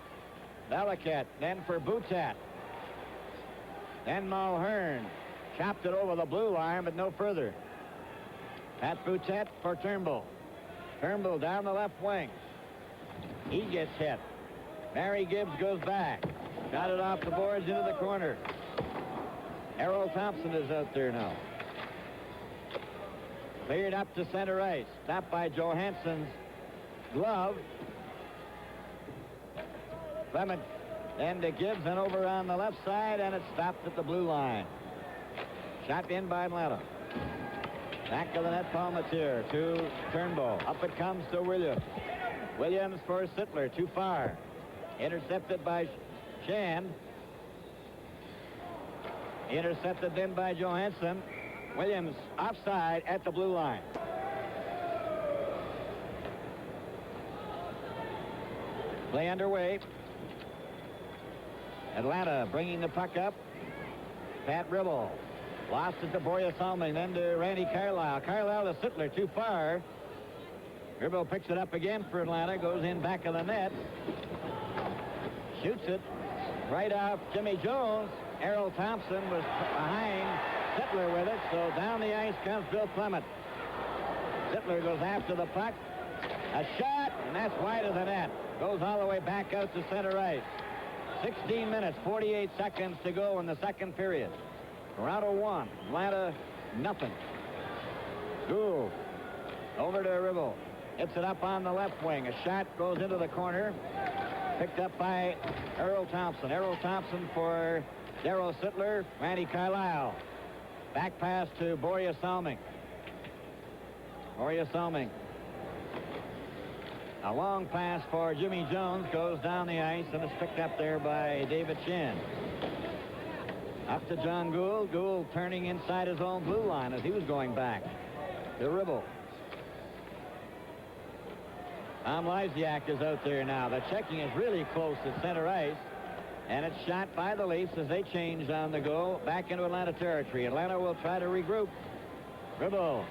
Speaker 1: Valaket then for Boutet. Then Mulhern chopped it over the blue line, but no further. Pat Boutet for Turnbull. Turnbull down the left wing. He gets hit. Barry Gibbs goes back. Got it off the boards into the corner. Errol Thompson is out there now. Cleared up to center ice. Stopped by Johansson's glove. Clement then to Gibbs and over on the left side, and it stopped at the blue line. Shot in by Atlanta. Back of the net, Palmatier to Turnbull. Up it comes to Williams. Williams for Sittler, too far. Intercepted by Shan. Intercepted then by Johansson. Williams offside at the blue line. Play underway. Atlanta bringing the puck up. Pat Ribble lost it to Borja Salming, then to Randy Carlyle. Carlyle to Sittler, too far. Ribble picks it up again for Atlanta, goes in back of the net. Shoots it right off Jimmy Jones. Errol Thompson was behind Sittler with it, so down the ice comes Bill Clement. Sittler goes after the puck. A shot, and that's wide of the net. Goes all the way back out to center ice. 16 minutes, 48 seconds to go in the second period. Toronto 1, Atlanta nothing. Gould over to Ribble. Hits it up on the left wing. A shot goes into the corner. Picked up by Earl Thompson. Earl Thompson for Darryl Sittler. Randy Carlyle. Back pass to Borja Salming. Borja Salming. A long pass for Jimmy Jones goes down the ice and is picked up there by David Chen. Up to John Gould. Gould turning inside his own blue line as he was going back to Ribble. Tom Lysiak is out there now. The checking is really close to center ice. And it's shot by the Leafs as they change on the go back into Atlanta territory. Atlanta will try to regroup. Ribble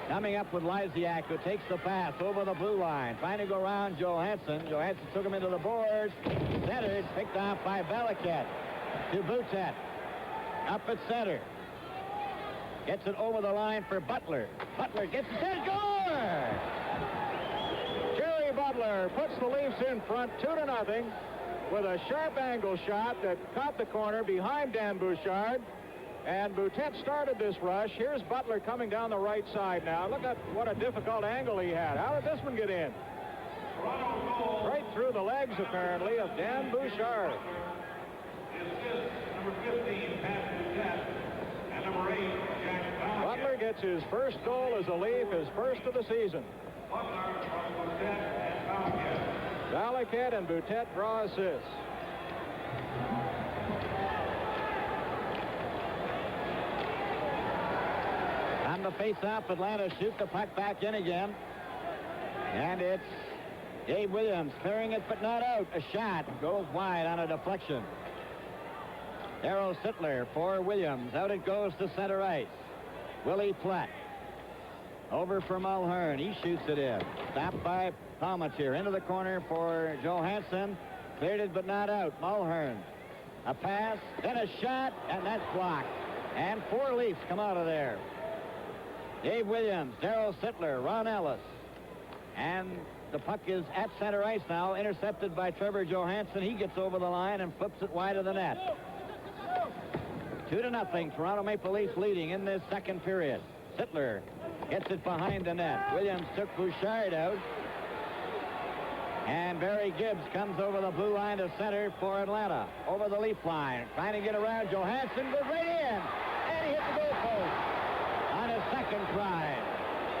Speaker 1: coming up with Lysiak, who takes the pass over the blue line. Trying to go around Johansson. Johansson took him into the boards. Centered, picked off by Belichick to Boutet. Up at center. Gets it over the line for Butler. Butler gets it. Score!
Speaker 2: Jerry Butler puts the Leafs in front 2-0 with a sharp angle shot that caught the corner behind Dan Bouchard. And Boutet started this rush. Here's Butler coming down the right side now. Look at what a difficult angle he had. How did this one get in? Right through the legs, apparently, of Dan Bouchard.
Speaker 3: Number 15, Pat Boutet, and number 8, Jack Belichick.
Speaker 2: Butler gets his first goal as a Leaf, his first of the season.
Speaker 3: Butler, Boutet, and Belichick.
Speaker 2: Belichick and Boutet draw assists.
Speaker 1: On the face-off, Atlanta shoot the puck back in again. And it's Dave Williams clearing it, but not out. A shot goes wide on a deflection. Darryl Sittler for Williams. Out it goes to center ice. Willie Platt. Over for Mulhern. He shoots it in. Stopped by Palmatier. Into the corner for Johansson. Cleared it, but not out. Mulhern. A pass, then a shot, and that's blocked. And 4 Leafs come out of there. Dave Williams, Darryl Sittler, Ron Ellis. And the puck is at center ice now, intercepted by Trevor Johansson. He gets over the line and flips it wide of the net. 2-0, Toronto Maple Leafs leading in this second period. Sittler gets it behind the net. Williams took Bouchard out. And Barry Gibbs comes over the blue line to center for Atlanta. Over the Leaf line, trying to get around. Johansson goes right in. And he hit the goalpost on his second try.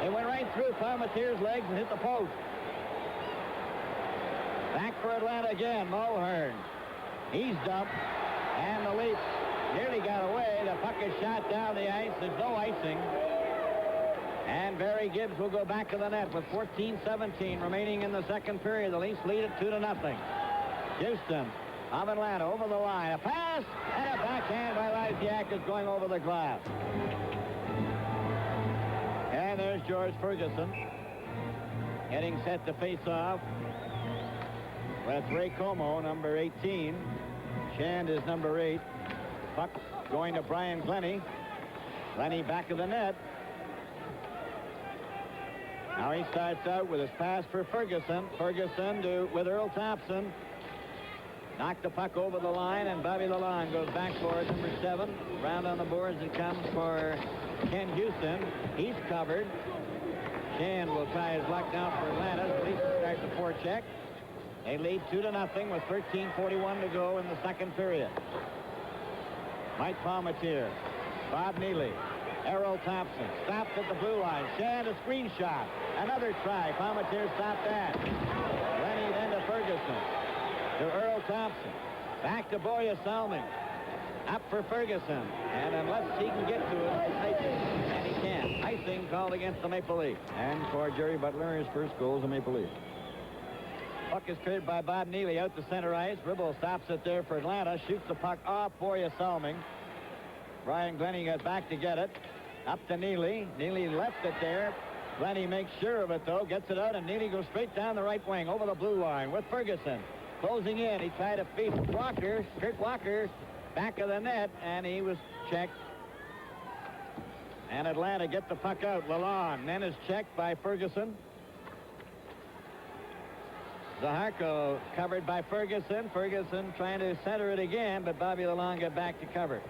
Speaker 1: It went right through Palmatier's legs and hit the post. Back for Atlanta again, Mulhern. He's dumped, and the Leafs nearly got away. The puck is shot down the ice. There's no icing. And Barry Gibbs will go back to the net with 14-17 remaining in the second period. The Leafs lead it 2-0. Houston of Atlanta over the line. A pass and a backhand by Lysiak is going over the glass. And there's George Ferguson getting set to face off with Ray Como, number 18. Shand is number 8. Puck going to Brian Glennie. Glennie back of the net. Now he starts out with his pass for Ferguson. Ferguson with Earl Thompson. Knocked the puck over the line, and Bobby Lalonde goes back for it, number 7. Round on the boards and comes for Ken Houston. He's covered. Shand will try his luck now for Atlanta. The Leafs start the forecheck. They lead 2-0 with 13:41 to go in the second period. Mike Palmatier, Bob Neely, Errol Thompson stopped at the blue line. Shand a screen shot. Another try. Palmatier stopped that. Rennie then to Ferguson. To Earl Thompson. Back to Borja Salming. Up for Ferguson. And unless he can get to it, it's icing. And he can't. Icing called against the Maple Leafs. And for Jerry Butler, his first goal as a Maple Leaf. Puck is cleared by Bob Neely out to center ice. Ribble stops it there for Atlanta. Shoots the puck off Borja Salming. Brian Glennie got back to get it. Up to Neely. Neely left it there. Glennie makes sure of it, though. Gets it out, and Neely goes straight down the right wing over the blue line with Ferguson. Closing in. He tried to feed Walker. Kurt Walker back of the net, and he was checked. And Atlanta get the puck out. Lalonde then is checked by Ferguson. Zaharko covered by Ferguson. Ferguson trying to center it again, but Bobby Lalonde got back to cover.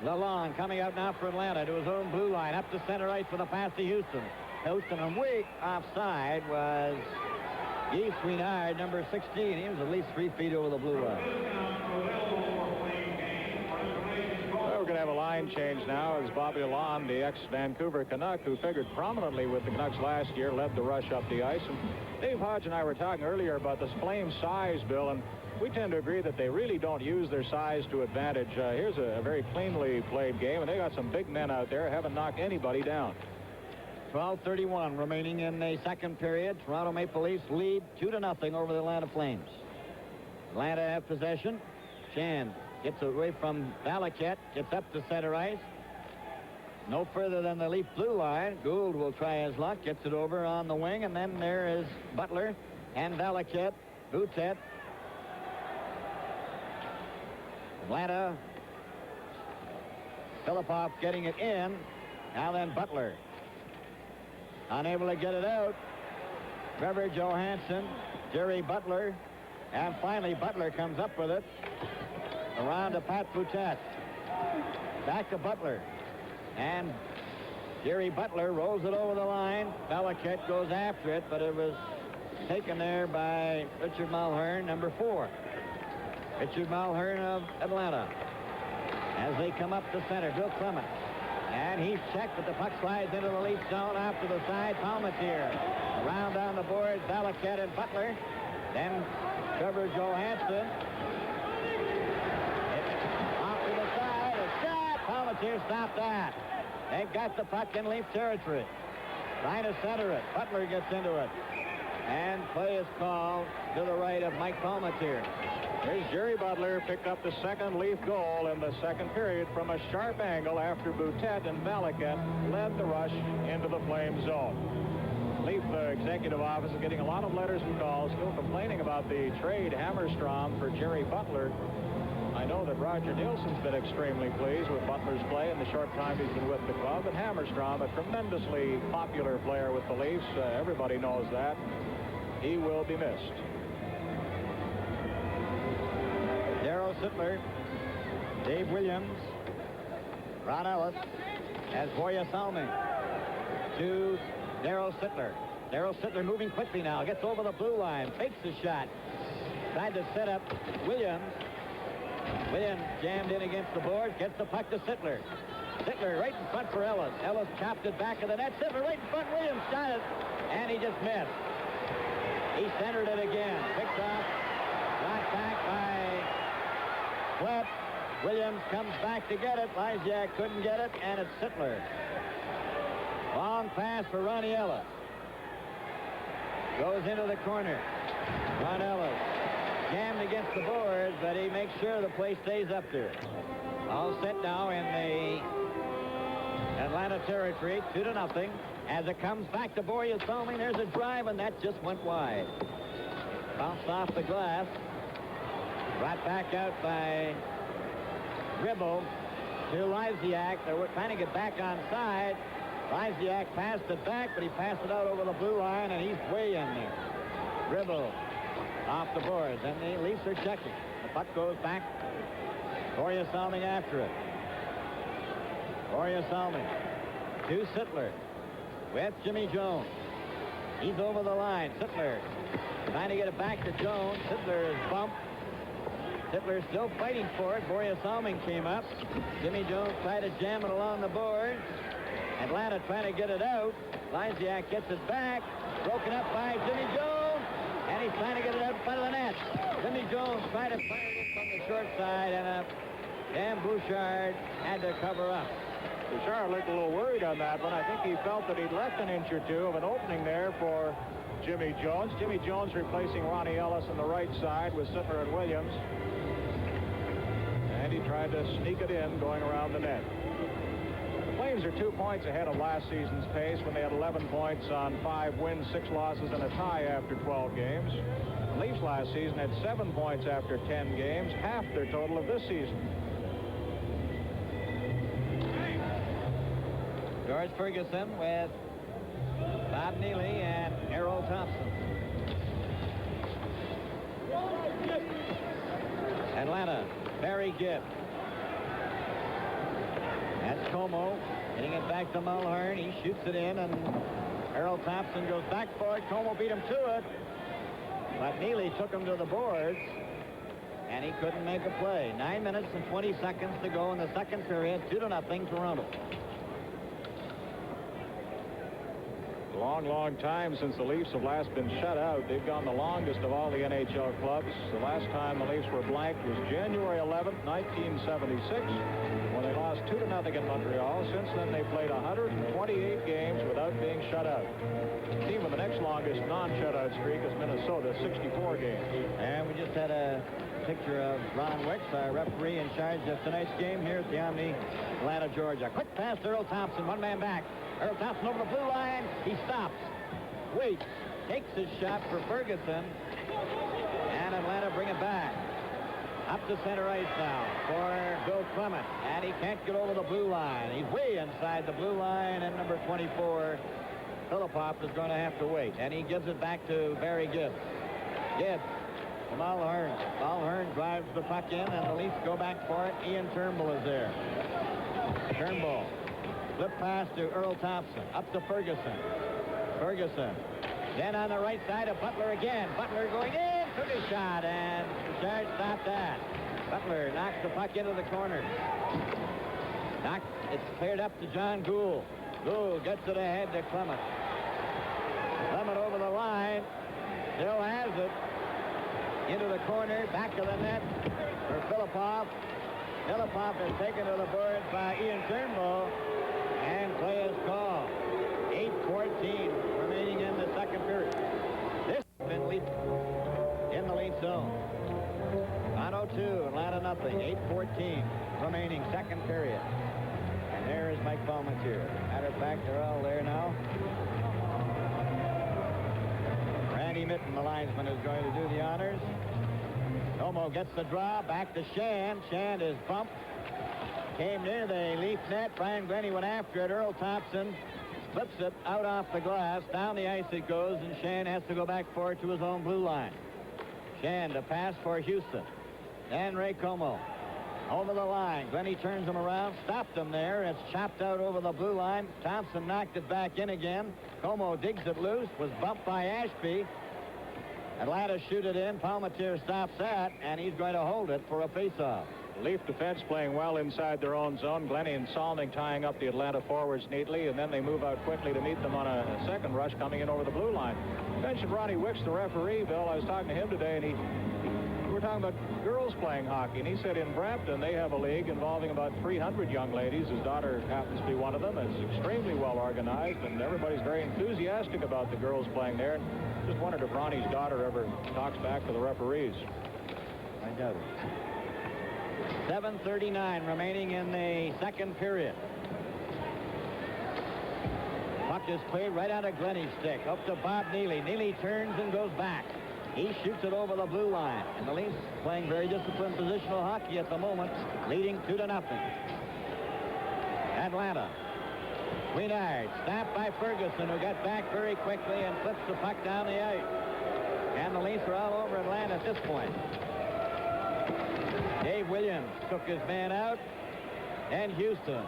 Speaker 1: Lalonde coming out now for Atlanta to his own blue line. Up to center ice with a pass to Houston. Houston, and way offside was Guy Swinard, number 16. He was at least 3 feet over the blue line.
Speaker 2: Well, we're going to have a line change now as Bobby Lalonde, the ex-Vancouver Canuck, who figured prominently with the Canucks last year, led the rush up the ice. And Dave Hodge and I were talking earlier about this Flames size, Bill, and we tend to agree that they really don't use their size to advantage. Here's a very cleanly played game, and they got some big men out there, haven't knocked anybody down.
Speaker 1: 12:31 remaining in the second period. Toronto Maple Leafs lead 2-0 over the Atlanta Flames. Atlanta have possession. Shand gets away from Valaket, gets up to center ice. No further than the Leaf blue line. Gould will try his luck, gets it over on the wing, and then there is Butler and Valaket, Boutet. Atlanta. Filipov getting it in. Now then Butler. Unable to get it out. Trevor Johansson, Jerry Butler, and finally Butler comes up with it. Around to Pat Boutet. Back to Butler. And Jerry Butler rolls it over the line. Valaket goes after it, but it was taken there by Richard Mulhern, number 4. Richard Mulhern of Atlanta. As they come up the center, Bill Clement. And he's checked, but the puck slides into the Leaf zone off to the side. Palmatier. Around on the boards, Valaket and Butler. Then Trevor Johansson. Off to the side. A shot. Palmatier stopped that. They've got the puck in Leaf territory. Trying to center it. Butler gets into it. And play is called to the right of Mike Palmatier.
Speaker 2: Here's Jerry Butler, picked up the second Leaf goal in the second period from a sharp angle after Boutet and Valaket led the rush into the Flames zone. Leaf executive office is getting a lot of letters and calls, still complaining about the trade Hammerstrom for Jerry Butler. I know that Roger Nielsen's been extremely pleased with Butler's play in the short time he's been with the club, and Hammerstrom, a tremendously popular player with the Leafs. Everybody knows that. He will be missed.
Speaker 1: Darryl Sittler, Dave Williams, Ron Ellis, as Borja Salming to Darryl Sittler. Darryl Sittler moving quickly now, gets over the blue line, fakes the shot, tried to set up Williams. Williams jammed in against the boards, gets the puck to Sittler. Sittler right in front for Ellis. Ellis chopped it back of the net. Sittler right in front. Williams shot it, and he just missed. He centered it again. Picked off. Brought back by Flip. Williams comes back to get it. Lysiak couldn't get it, and it's Sittler. Long pass for Ronnie Ellis. Goes into the corner. Ron Ellis jammed against the boards, but he makes sure the play stays up there. All set now in the Atlanta territory, 2-0. As it comes back to Borja Salming, there's a drive, and that just went wide. Bounced off the glass. Brought back out by Ribble to Lysiak. They were trying to get back onside. Lysiak passed it back, but he passed it out over the blue line, and he's way in there. Ribble off the boards, and the Leafs are checking. The puck goes back. Borja Salming after it. Borja Salming to Sittler with Jimmy Jones. He's over the line. Sittler trying to get it back to Jones. Sittler is bumped. Sittler still fighting for it. Borja Salming came up. Jimmy Jones tried to jam it along the boards. Atlanta trying to get it out. Lysiak gets it back. Broken up by Jimmy Jones. And he's trying to get it out in front of the net. Jimmy Jones tried to fire it in from the short side, and Dan Bouchard had to cover up.
Speaker 2: Bouchard looked a little worried on that one. I think he felt that he'd left an inch or two of an opening there for Jimmy Jones. Jimmy Jones replacing Ronnie Ellis on the right side with Sittler and Williams. And he tried to sneak it in going around the net. The Flames are 2 points ahead of last season's pace when they had 11 points on 5 wins, 6 losses, and a tie after 12 games. The Leafs last season had 7 points after 10 games, half their total of this season.
Speaker 1: George Ferguson with Bob Neely and Errol Thompson. Atlanta, Barry Gibb. That's Como. Hitting it back to Mulhern. He shoots it in, and Errol Thompson goes back for it. Como beat him to it. But Neely took him to the boards, and he couldn't make a play. 9 minutes and 20 seconds to go in the second period. 2-0 Toronto.
Speaker 2: Long time since the Leafs have last been shut out. They've gone the longest of all the NHL clubs. The last time the Leafs were blanked was January 11th, 1976, when they lost 2-0 in Montreal. Since then, they played 128 games without being shut out. The team with the next longest non-shutout streak is Minnesota, 64 games.
Speaker 1: And we just had a picture of Ron Wicks, our referee in charge of tonight's game here at the Omni, Atlanta, Georgia. Quick pass to Earl Thompson, one man back. Earl Thompson over the blue line. He stops, waits, takes his shot for Ferguson, and Atlanta bring it back. Up to center ice now for Bill Clement, and he can't get over the blue line. He's way inside the blue line, and number 24, Philippov, is going to have to wait, and he gives it back to Barry Gibb. Gibb to Mulhern. Mulhern drives the puck in, and the Leafs go back for it. Ian Turnbull is there. Turnbull. Flip pass to Earl Thompson. Up to Ferguson. Ferguson. Then on the right side of Butler again. Butler going in. Took a shot, and Richard stopped that. Butler knocks the puck into the corner. It's cleared up to John Gould. Gould gets it ahead to Clement. Clement over the line. Still has it. Into the corner. Back to the net for Philippov. Philippov is taken to the boards by Ian Turnbull. And play is called. 8:14 remaining in the second period. This has been in the lead zone. Toronto 2, Atlanta nothing. 8:14 remaining second period. And there is Mike Palmentier. Matter of fact, they're all there now. Randy Mitten, the linesman, is going to do the honors. Como gets the draw. Back to Shan. Shan is bumped. Came near the Leaf net. Brian Glennie went after it. Earl Thompson flips it out off the glass. Down the ice it goes, and Shan has to go back for it to his own blue line. Shan to pass for Houston. And Ray Como over the line. Glennie turns him around, stopped him there. It's chopped out over the blue line. Thompson knocked it back in again. Como digs it loose, was bumped by Ashby. Atlanta shoot it in. Palmentier stops that, and he's going to hold it for a faceoff.
Speaker 2: Leaf defense playing well inside their own zone. Glennie and Salming tying up the Atlanta forwards neatly, and then they move out quickly to meet them on a second rush coming in over the blue line. You mentioned Ronnie Wicks, the referee, Bill. I was talking to him today, and we were talking about girls playing hockey, and he said in Brampton they have a league involving about 300 young ladies. His daughter happens to be one of them. It's extremely well organized, and everybody's very enthusiastic about the girls playing there. And just wondered if Ronnie's daughter ever talks back to the referees.
Speaker 1: I doubt it. 7:39 remaining in the second period. Puck is cleared right out of Glennie's stick. Up to Bob Neely. Neely turns and goes back. He shoots it over the blue line. And the Leafs playing very disciplined positional hockey at the moment, leading 2-0. Atlanta. Queenard snapped by Ferguson, who got back very quickly and flips the puck down the ice. And the Leafs are all over Atlanta at this point. Dave Williams took his man out. And Houston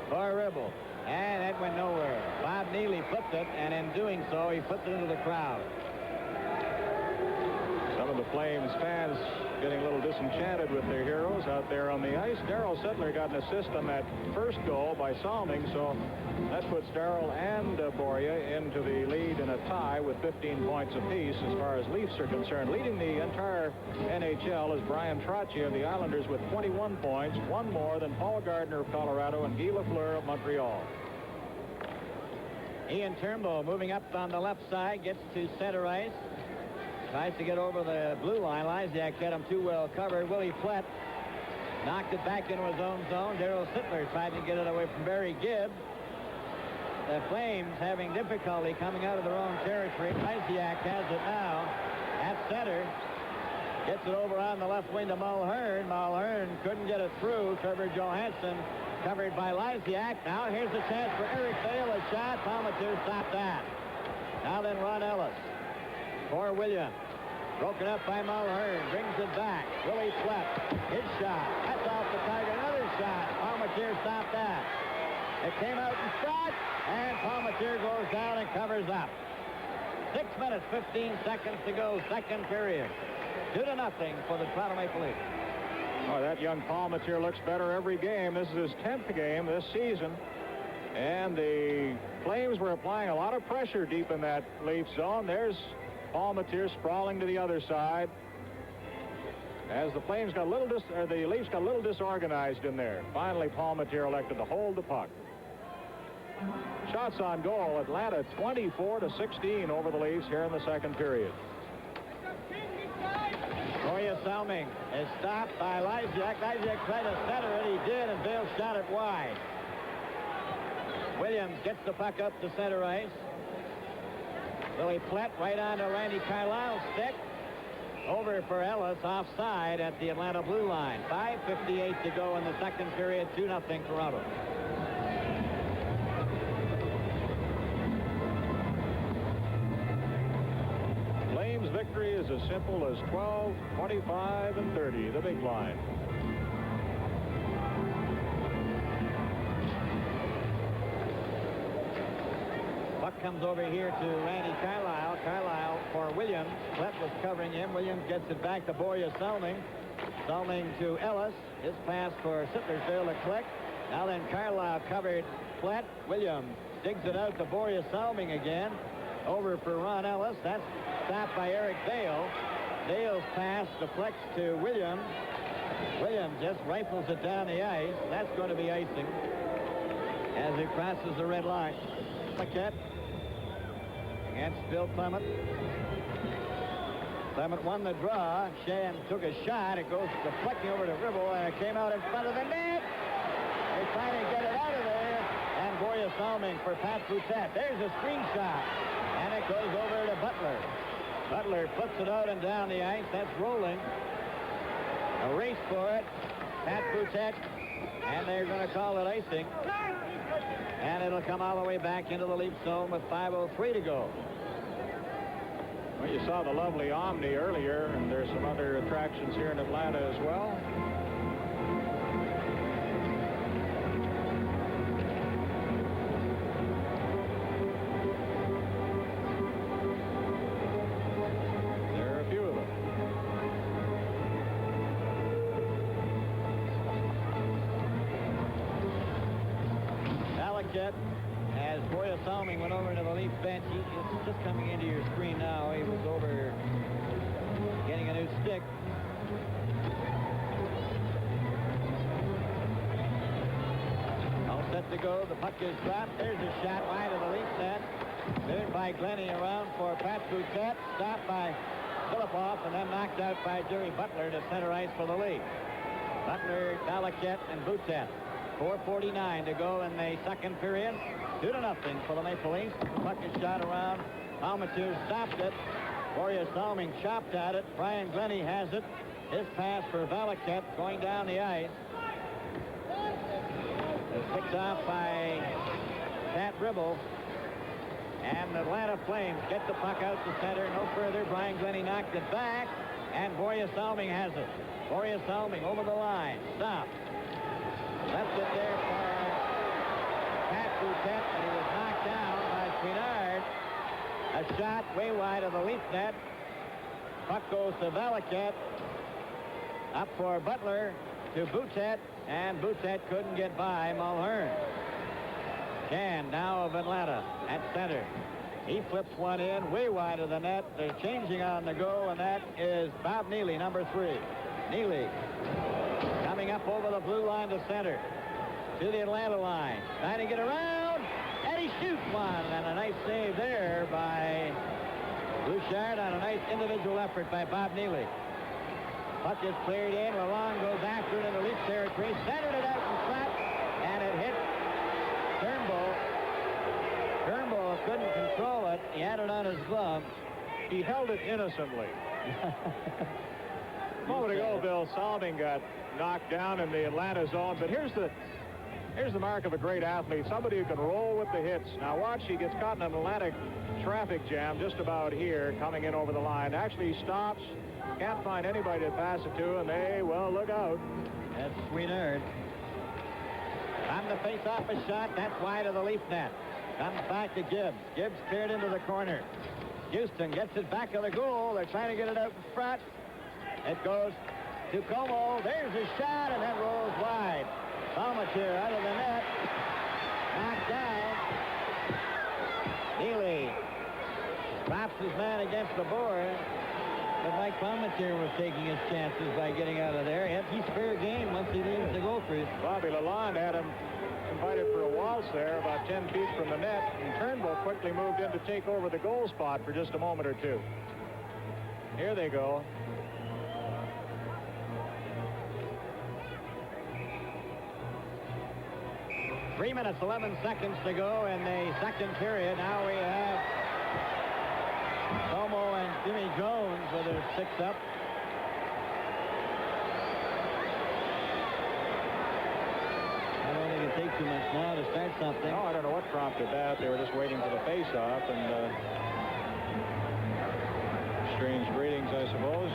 Speaker 1: for Ribble. And that went nowhere. Bob Neely flipped it, and in doing so, he flipped it into the crowd.
Speaker 2: Some of the Flames fans getting a little disenchanted with their heroes out there on the ice. Darryl Sittler got an assist on that first goal by Salming, so that puts Darryl and Boria into the lead in a tie with 15 points apiece as far as Leafs are concerned. Leading the entire NHL is Brian Trottier of the Islanders with 21 points, one more than Paul Gardner of Colorado and Guy Lafleur of Montreal.
Speaker 1: Ian Turnbull moving up on the left side, gets to center ice. Tries to get over the blue line. Lysiak had him too well covered. Willie Flett knocked it back into his own zone. Darryl Sittler tried to get it away from Barry Gibb. The Flames having difficulty coming out of their own territory. Lysiak has it now at center. Gets it over on the left wing to Mulhern. Mulhern couldn't get it through. Trevor Johansson covered by Lysiak. Now here's a chance for Eric Dale. A shot. Palmateer stopped that. Now then Ron Ellis for Williams. Broken up by Mulhern. Brings it back. Willie Flett. His shot. That's off the target. Another shot. Palmateer stopped that. It came out in front. And Palmateer goes down and covers up. 6 minutes, 15 seconds to go. Second period. 2-0 for the Toronto Maple Leafs.
Speaker 2: Oh, that young Palmateer looks better every game. This is his 10th game this season. And the Flames were applying a lot of pressure deep in that Leaf zone. There's Palmateer sprawling to the other side. As the Flames got a little the Leafs got a little disorganized in there. Finally, Palmateer elected to hold the puck. Shots on goal. Atlanta 24-16 over the Leafs here in the second period.
Speaker 1: Boria Salming is stopped by Lysiak. Lysiak tried to center it. He did, and Dale shot it wide. Williams gets the puck up to center ice. Willie Flett right on to Randy Carlisle's stick. Over for Ellis, offside at the Atlanta blue line. 5:58 to go in the second period. 2-0 Toronto.
Speaker 2: Flames victory is as simple as 12, 25, and 30, the big line.
Speaker 1: Puck comes over here to Randy Carlisle. Carlisle for Williams. Flett was covering him. Williams gets it back to Boria Salming. Salming to Ellis. His pass for Sittlersville to Click. Now then Carlisle covered Flett. Williams digs it out to Boria Salming again. Over for Ron Ellis. That's stopped by Eric Dale. Dale's pass deflects to Williams. Williams just rifles it down the ice. That's going to be icing as he crosses the red line. Paquette against Bill Clement. Clement won the draw. Shan took a shot. It goes deflecting over to Ribble, and it came out in front of the net. They're trying to get it out of there. And Boria Salming for Pat Boutette. There's a screenshot. And it goes over to Butler. Butler puts it out and down the ice. That's rolling. A race for it. Pat Boutette. And they're going to call it icing. And it'll come all the way back into the Leaf zone with 5:03 to go.
Speaker 2: Well, you saw the lovely Omni earlier, and there's some other attractions here in Atlanta as well. There are a few of them.
Speaker 1: Alec as Boria Salming went over to the Leaf bench. He's just coming into your screen now. He was over getting a new stick. All set to go. The puck is dropped. There's a shot wide of the Leaf net. Moved by Glennie around for Pat Boutette. Stopped by Filipoff and then knocked out by Jerry Butler to center ice for the Leaf. Butler, Dalaket, and Boutette. 4:49 to go in the second period. 2-0 for the Maple Leafs. The puck is shot around. Palmateer stopped it. Boria Salming chopped at it. Brian Glennie has it. His pass for Valaket going down the ice. It's picked off by Pat Ribble. And the Atlanta Flames get the puck out to center. No further. Brian Glennie knocked it back. And Boria Salming has it. Boria Salming over the line. Stop. Left it there for Pat Boutette, and he was knocked down by Pinard. A shot way wide of the Leaf net. Puck goes to Valaket. Up for Butler to Boutette, and Boutette couldn't get by Mulhern. Can now of Atlanta at center. He flips one in way wide of the net. They're changing on the go, and that is Bob Neely, number 3. Neely coming up over the blue line to center. To the Atlanta line. Trying to get around. And he shoots one. And a nice save there by Bouchard on a nice individual effort by Bob Neely. Puck is cleared in. Lalonde goes after it in the Leaf territory. Centered it out in front. And it hit Turnbull. Turnbull couldn't control it. He had it on his glove.
Speaker 2: He held it innocently. A moment ago, Bill Salming got knocked down in the Atlanta zone, but here's the mark of a great athlete, somebody who can roll with the hits. Now watch, he gets caught in an Atlantic traffic jam just about here, coming in over the line. Actually stops, can't find anybody to pass it to, and they, well, look out.
Speaker 1: That's Sweenard. Time to face off a shot. That's wide of the Leaf net. Comes back to Gibbs. Gibbs cleared into the corner. Houston gets it back of the goal. They're trying to get it out in front. It goes to Como. There's a shot, and that rolls wide. Palmatier out of the net. Knocked down. Neely drops his man against the board. But Mike Palmatier was taking his chances by getting out of there. He's fair game once he leaves the gophers.
Speaker 2: Bobby Lalonde had him invited for a waltz there about 10 feet from the net, and Turnbull quickly moved in to take over the goal spot for just a moment or two. Here they go.
Speaker 1: Three minutes, 11 seconds to go in the second period. Now we have Como and Jimmy Jones with their sticks up. I don't think it takes too much now to start something.
Speaker 2: No, I don't know what prompted that. They were just waiting for the face-off, and strange greetings, I suppose.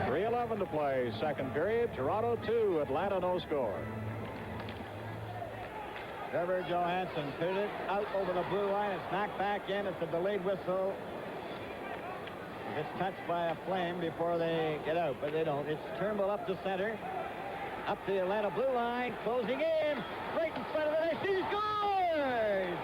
Speaker 2: 3:11 to play, second period. Toronto 2, Atlanta no score.
Speaker 1: Trevor Johansson put it out over the blue line. It's knocked back in. It's a delayed whistle. It's touched by a flame before they get out, but they don't. It's Turnbull up to center. Up the Atlanta blue line. Closing in. Right in front of the net. He scores!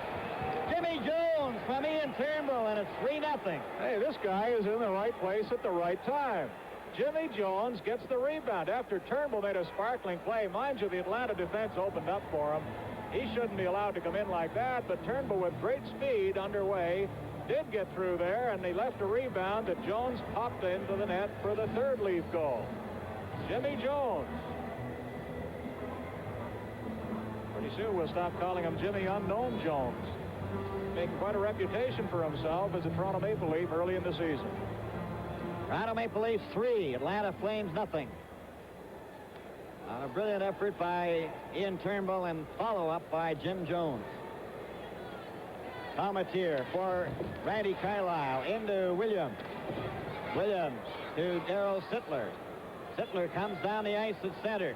Speaker 1: Jimmy Jones from Ian Turnbull, and it's 3-0.
Speaker 2: Hey, this guy is in the right place at the right time. Jimmy Jones gets the rebound after Turnbull made a sparkling play. Mind you, the Atlanta defense opened up for him. He shouldn't be allowed to come in like that, but Turnbull with great speed underway did get through there, and they left a rebound that Jones popped into the net for the third Leaf goal. Jimmy Jones. Pretty soon we'll stop calling him Jimmy Unknown Jones. Making quite a reputation for himself as a Toronto Maple Leaf early in the season.
Speaker 1: Toronto Maple Leafs 3, Atlanta Flames nothing. A brilliant effort by Ian Turnbull and follow-up by Jim Jones. Palmatier for Randy Carlyle into Williams. Williams to Darryl Sittler. Sittler comes down the ice at center.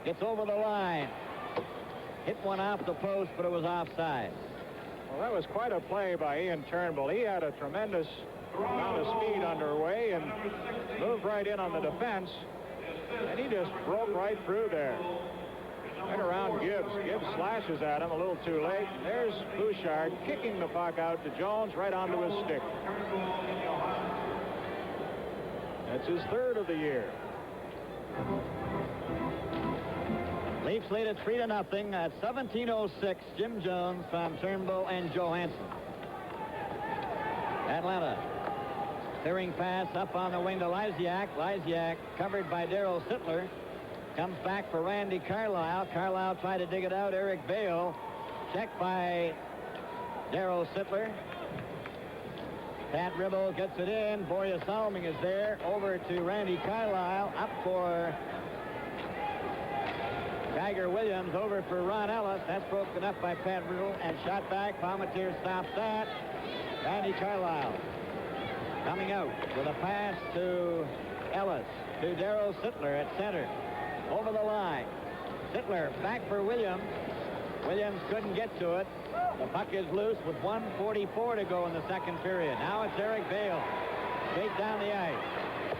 Speaker 1: Gets over the line. Hit one off the post, but it was offside.
Speaker 2: Well, that was quite a play by Ian Turnbull. He had a tremendous amount of speed underway and moved right in on the defense. And he just broke right through there. Right around Gibbs. Gibbs slashes at him a little too late. There's Bouchard kicking the puck out to Jones right onto his stick. That's his third of the year.
Speaker 1: Leafs lead at 3-0 at 17:06. Jim Jones from Turnbull and Johansson. Atlanta. Clearing pass up on the wing to Lysiak. Lysiak covered by Darryl Sittler. Comes back for Randy Carlyle. Carlyle tried to dig it out. Eric Bale. Checked by Darryl Sittler. Pat Ribble gets it in. Boreas Salming is there. Over to Randy Carlyle. Up for Geiger Williams. Over for Ron Ellis. That's broken up by Pat Ribble and shot back. Palmatier stops that. Randy Carlyle coming out with a pass to Ellis, to Darryl Sittler at center. Over the line. Sittler back for Williams. Williams couldn't get to it. The puck is loose with 1:44 to go in the second period. Now it's Eric Bale. Straight down the ice.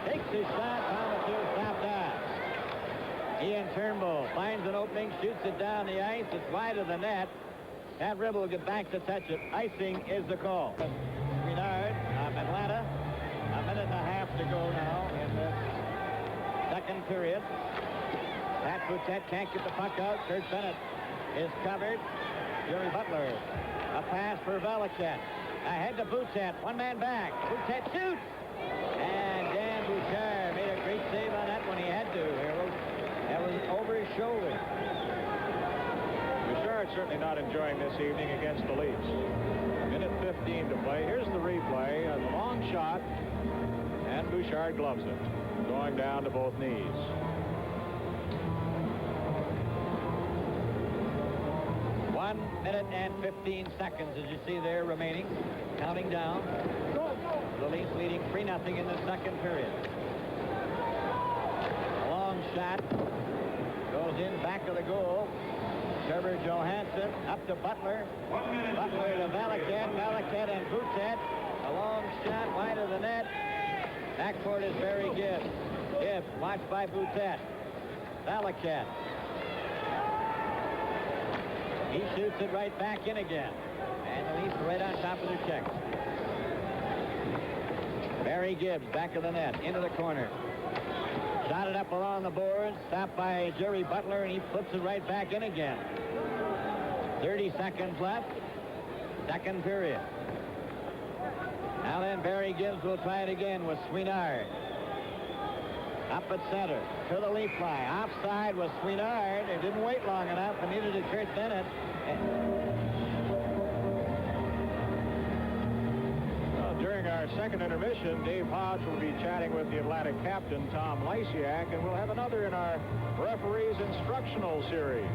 Speaker 1: Takes his shot. Palmatier stopped that. Ian Turnbull finds an opening, shoots it down the ice. It's wide of the net. Pat Ribble will get back to touch it. Icing is the call. Renard of Atlanta. A minute and a half to go now in the second period. Pat Boutet can't get the puck out. Kurt Bennett is covered. Jerry Butler. A pass for Valiquette. Ahead to Boutet. One man back. Boutet shoots. And Dan Bouchard made a great save on that when he had to. That was over his shoulder.
Speaker 2: Bouchard certainly not enjoying this evening against the Leafs. Minute 15 to play. Here's the replay. A long shot. And Bouchard Bouchard gloves it, going down to both knees.
Speaker 1: One minute and 15 seconds, as you see there, remaining. Counting down. The Leafs leading 3-0 in the second period. A long shot. Goes in back of the goal. Trevor Johansson up to Butler. Butler to Valaket. Valaket and Boutet. A long shot wide of the net. Backcourt is Barry Gibbs. Gibbs watched by Boutet. Valaket. He shoots it right back in again. And the Leafs right on top of their checks. Barry Gibbs back of the net. Into the corner. Shot it up along the boards. Stopped by Jerry Butler, and he flips it right back in again. 30 seconds left. Second period. Now then, Barry Gibbs will try it again with Swinard. Up at center. To the Leaf line. Offside was Swinard. It didn't wait long enough, and neither did Kurt Bennett.
Speaker 2: During our second intermission, Dave Hodge will be chatting with the Atlanta captain, Tom Lysiak, and we'll have another in our referees instructional series.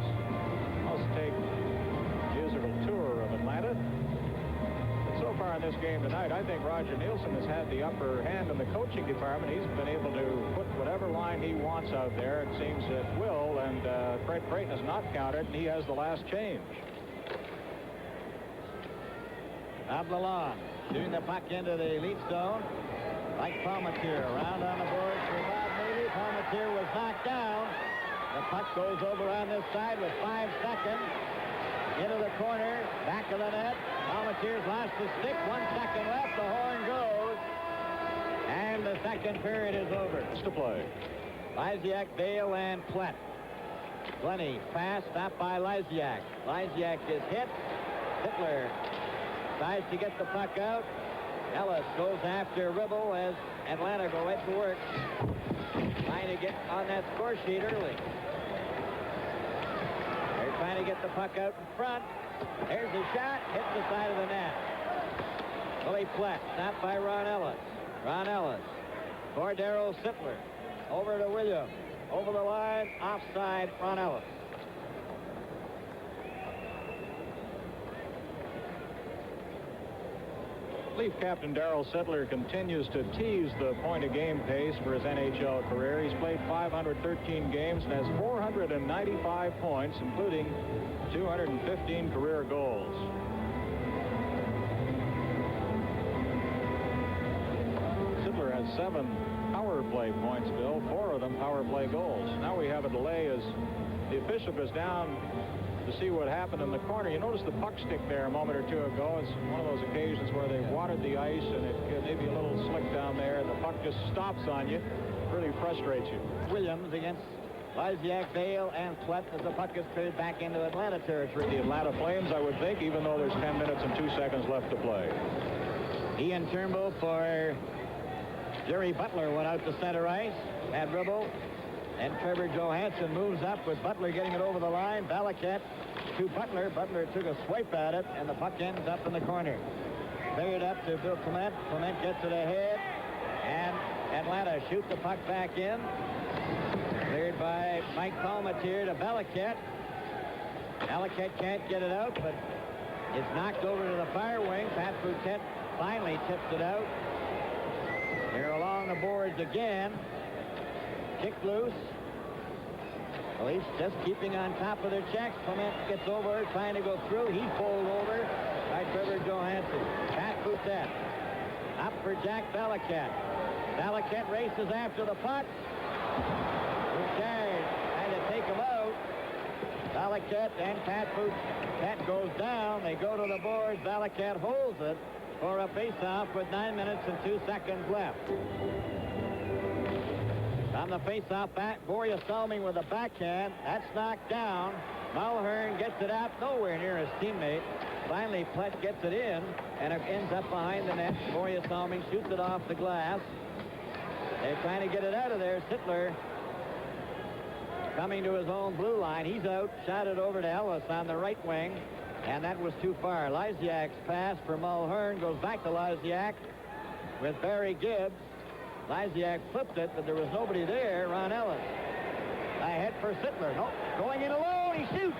Speaker 2: Let's take a musical tour of Atlanta. And so far in this game tonight, I think Roger Nielsen has had the upper hand in the coaching department. He's been able to put whatever line he wants out there, it seems, at will, and Fred Creighton has not countered, and he has the last change.
Speaker 1: Ablalon shooting the puck into the Leaf zone. Like Palmatier around on the boards for Bob Navy. Palmatier was knocked down. The puck goes over on this side with 5 seconds. Into the corner, back of the net. Palmatier's lost the stick. 1 second left. The horn goes. And the second period is over.
Speaker 2: It's to play.
Speaker 1: Lysiak, Bale, and Plett. Glennie fast, stopped by Lysiak. Lysiak is hit. Hitler tries to get the puck out. Ellis goes after Ribble as Atlanta go right to work, trying to get on that score sheet early. They're trying to get the puck out in front. There's the shot. Hits the side of the net. Willie Plett, stopped by Ron Ellis. Ron Ellis for Darryl Sittler. Over to William. Over the line. Offside, Ron Ellis.
Speaker 2: Leaf captain Darryl Sittler continues to tease the point-a-game pace for his NHL career. He's played 513 games and has 495 points, including 215 career goals. Sittler has 7 power play points, Bill, 4 of them power play goals. Now we have a delay as the official goes down to see what happened in the corner. You notice the puck stick there a moment or two ago. It's one of those occasions where they've watered the ice and it may be a little slick down there, and the puck just stops on you. Really frustrates you.
Speaker 1: Williams against Lysiak, Bale, and Plett as the puck is cleared back into Atlanta territory.
Speaker 2: The Atlanta Flames, I would think, even though there's 10 minutes and 2 seconds left to play.
Speaker 1: Ian Turnbull for Jerry Butler went out to center ice. Had Ribble. And Trevor Johansson moves up with Butler getting it over the line. Valaket to Butler. Butler took a swipe at it, and the puck ends up in the corner. Cleared up to Bill Clement. Clement gets it ahead, and Atlanta shoots the puck back in. Cleared by Mike Palmatier to Valaket. Valaket can't get it out, but it's knocked over to the fire wing. Pat Boutet finally tips it out. They're along the boards again. Kick loose. The Leafs just keeping on top of their checks. Clement gets over, trying to go through. He's pulled over by Trevor Johansson. Pat Boutet up for Jack Valaket. Valaket races after the puck. Bouchard trying to take him out. Valaket and Pat Boutet goes down. They go to the boards. Valaket holds it for a faceoff with 9 minutes and 2 seconds left. On the face-off back, Borja Salming with a backhand. That's knocked down. Mulhern gets it out nowhere near his teammate. Finally, Plett gets it in, and it ends up behind the net. Borja Salming shoots it off the glass. They're trying to get it out of there. Sittler coming to his own blue line. He's out. Shot it over to Ellis on the right wing, and that was too far. Lysiak's pass for Mulhern goes back to Lysiak with Barry Gibbs. Lysiak flipped it, but there was nobody there. Ron Ellis. Ahead for Sittler. No, going in alone. He shoots.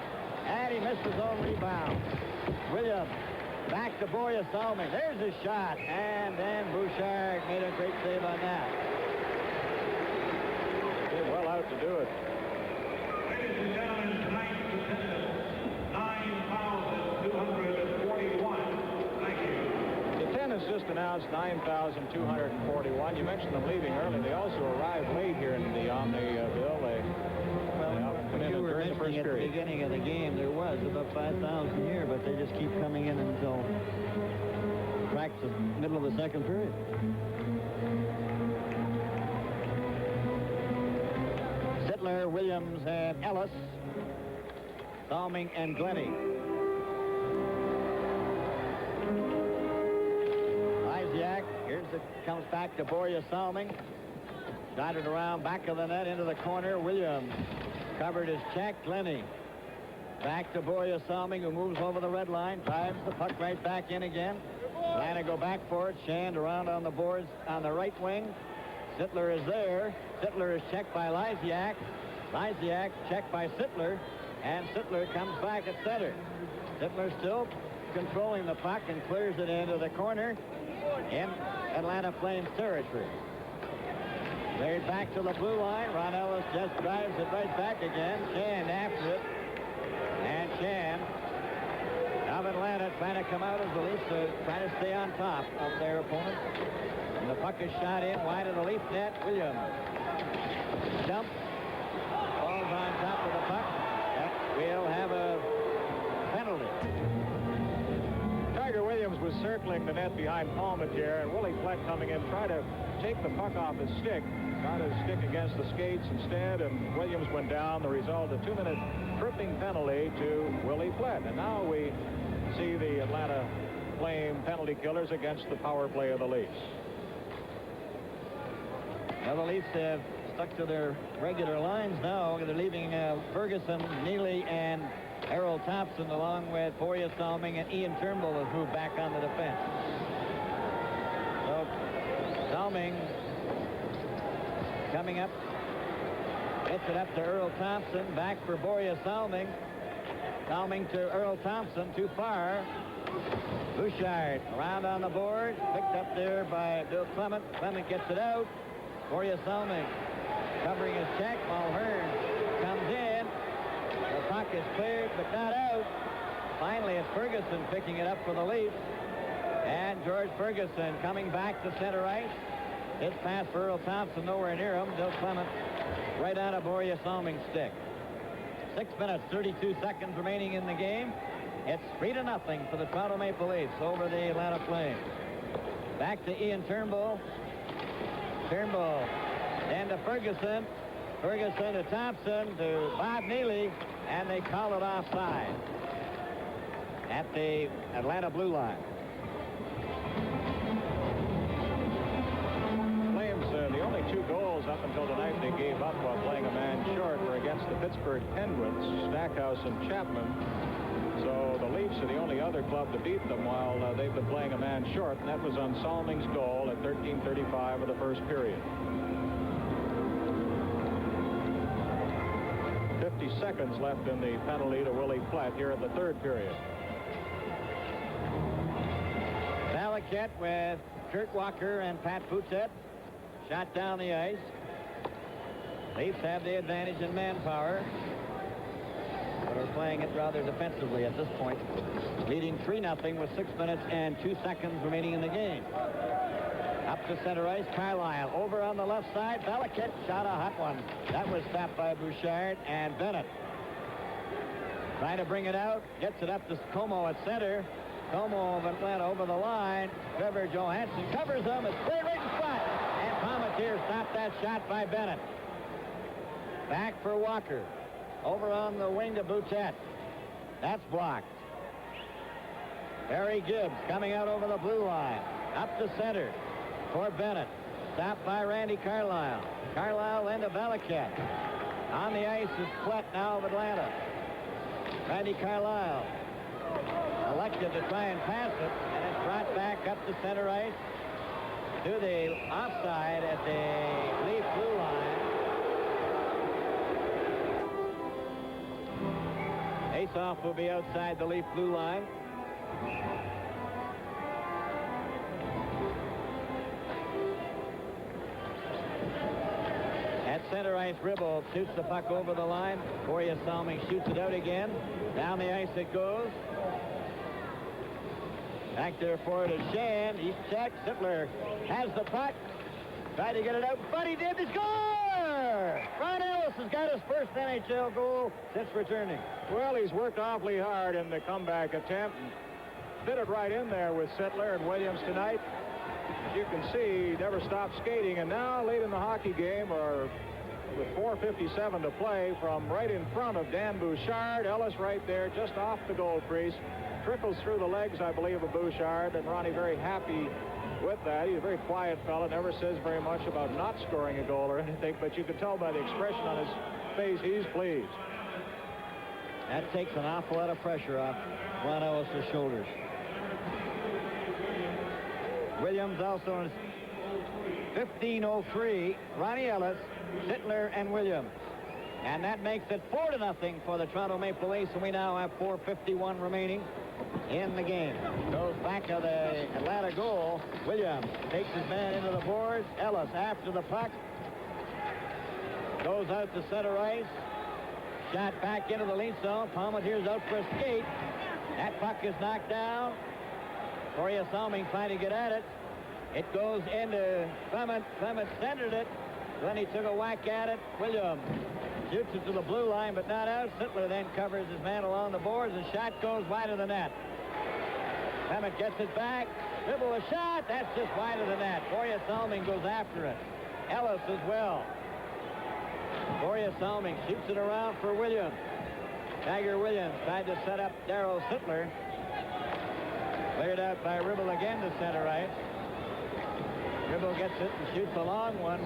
Speaker 1: And he missed his own rebound. Williams back to Boria Salming. There's his shot. And then Bouchard made a great save on that.
Speaker 2: Did well out to do it.
Speaker 4: Ladies and gentlemen, tonight's attendance, 9,241. Thank you.
Speaker 2: The tennis just announced 9,241. You mentioned them leaving early. They also arrived late here in the Omni-ville.
Speaker 1: You were mentioning at the beginning of the game, there was about 5,000 here, but they just keep coming in until the middle of the second period. Sittler, Williams, and Ellis. Salming and Glennie. Lysiak, comes back to Boria Salming. Shot it around back of the net into the corner. Williams covered his check. Glennie back to Boria Salming, who moves over the red line, drives the puck right back in again. Atlanta go back for it. Shand around on the boards on the right wing. Sittler is there. Sittler is checked by Lysiak. Lysiak checked by Sittler, and Sittler comes back at center. Sittler still controlling the puck and clears it into the corner in Atlanta Flames territory. They're back to the blue line. Ron Ellis just drives it right back again. Shand after it. And Shand of Atlanta trying to come out of the Leafs, trying to stay on top of their opponent. And the puck is shot in wide of the Leaf net. Williams dump. Falls on top of the puck. That will have a penalty.
Speaker 2: Tiger Williams was circling the net behind Palmetier, and Willie Plett coming in, tried to take the puck off his stick. Got his stick against the skates instead, and Williams went down. The result, a 2-minute tripping penalty to Willie Plett. And now we see the Atlanta Flame penalty killers against the power play of the Leafs.
Speaker 1: Now the Leafs have stuck to their regular lines now. They're leaving Ferguson, Neely, and Errol Thompson, along with Boria Salming, and Ian Turnbull has moved back on the defense. So Salming coming up, gets it up to Earl Thompson, back for Boria Salming. Salming to Earl Thompson, too far. Bouchard around on the board, picked up there by Bill Clement. Clement gets it out. Boria Salming covering his check while Hearn comes in. The puck is cleared, but not out. Finally, it's Ferguson picking it up for the Leafs. And George Ferguson coming back to center ice. His pass for Earl Thompson, nowhere near him. Bill Clement right on a Boria Salming stick. 6 minutes, 32 seconds remaining in the game. It's 3-0 for the Toronto Maple Leafs over the Atlanta Flames. Back to Ian Turnbull. Turnbull then to Ferguson. Ferguson to Thompson to Bob Neely, and they call it offside at the Atlanta blue line.
Speaker 2: The only 2 goals up until tonight they gave up while playing a man short were against the Pittsburgh Penguins, Stackhouse and Chapman. So the Leafs are the only other club to beat them while they've been playing a man short, and that was on Salming's goal at 13:35 of the first period. 50 seconds left in the penalty to Willie Plett here in the third period.
Speaker 1: Valaket with Kurt Walker and Pat Poutet. Shot down the ice. Leafs have the advantage in manpower, but are playing it rather defensively at this point. Leading 3-0 with 6 minutes and 2 seconds remaining in the game. Up to center ice, Carlisle over on the left side. Valaket shot a hot one. That was stopped by Bouchard, and Bennett trying to bring it out. Gets it up to Como at center. Como of Atlanta over the line. Trevor Johansson covers him. It's clear right in front. And Palmetier stopped that shot by Bennett. Back for Walker. Over on the wing to Boutet. That's blocked. Barry Gibbs coming out over the blue line. Up to center for Bennett. Stopped by Randy Carlisle. Carlisle into Valaket. On the ice is Plett now of Atlanta. Randy Carlisle elected to try and pass it, and it's brought back up to center ice. to the offside at the Leaf blue line. Face-off will be outside the Leaf blue line. At center ice, Ribble shoots the puck over the line. Corey Salming shoots it out again. Down the ice it goes. Back there for it is Shan. He's checked. Sittler has the puck. Tried to get it out, but he did. The score! Ron Ellis has got his first NHL goal since returning.
Speaker 2: Well, he's worked awfully hard in the comeback attempt and fit it right in there with Sittler and Williams tonight. As you can see, he never stopped skating, and now late in the hockey game, or with 4:57 to play, from right in front of Dan Bouchard, Ellis right there just off the goal crease, trickles through the legs, I believe, of Bouchard, and Ronnie very happy with that. He's a very quiet fella, never says very much about not scoring a goal or anything, but you can tell by the expression on his face he's pleased.
Speaker 1: That takes an awful lot of pressure off Ron Ellis' shoulders. Williams also in 15:03. Ronnie Ellis, Sittler, and Williams. And that makes it 4-0 for the Toronto Maple Leafs, and we now have 4:51 remaining in the game. Goes back to the Atlanta goal. Williams takes his man into the boards. Ellis after the puck. Goes out to center ice. Shot back into the Leaf zone. Palmateer's out for a skate. That puck is knocked down. Corey Salming trying to get at it. It goes into Clement. Clement centered it. Then he took a whack at it. Williams shoots it to the blue line, but not out. Sittler then covers his man along the boards, and shot goes wide of the net. Clement gets it back. Dribble a shot. That's just wide of the net. Corey Salming goes after it. Ellis as well. Corey Salming shoots it around for Williams. Tiger Williams tried to set up Darryl Sittler. Cleared out by Ribble again to center ice. Ribble gets it and shoots a long one.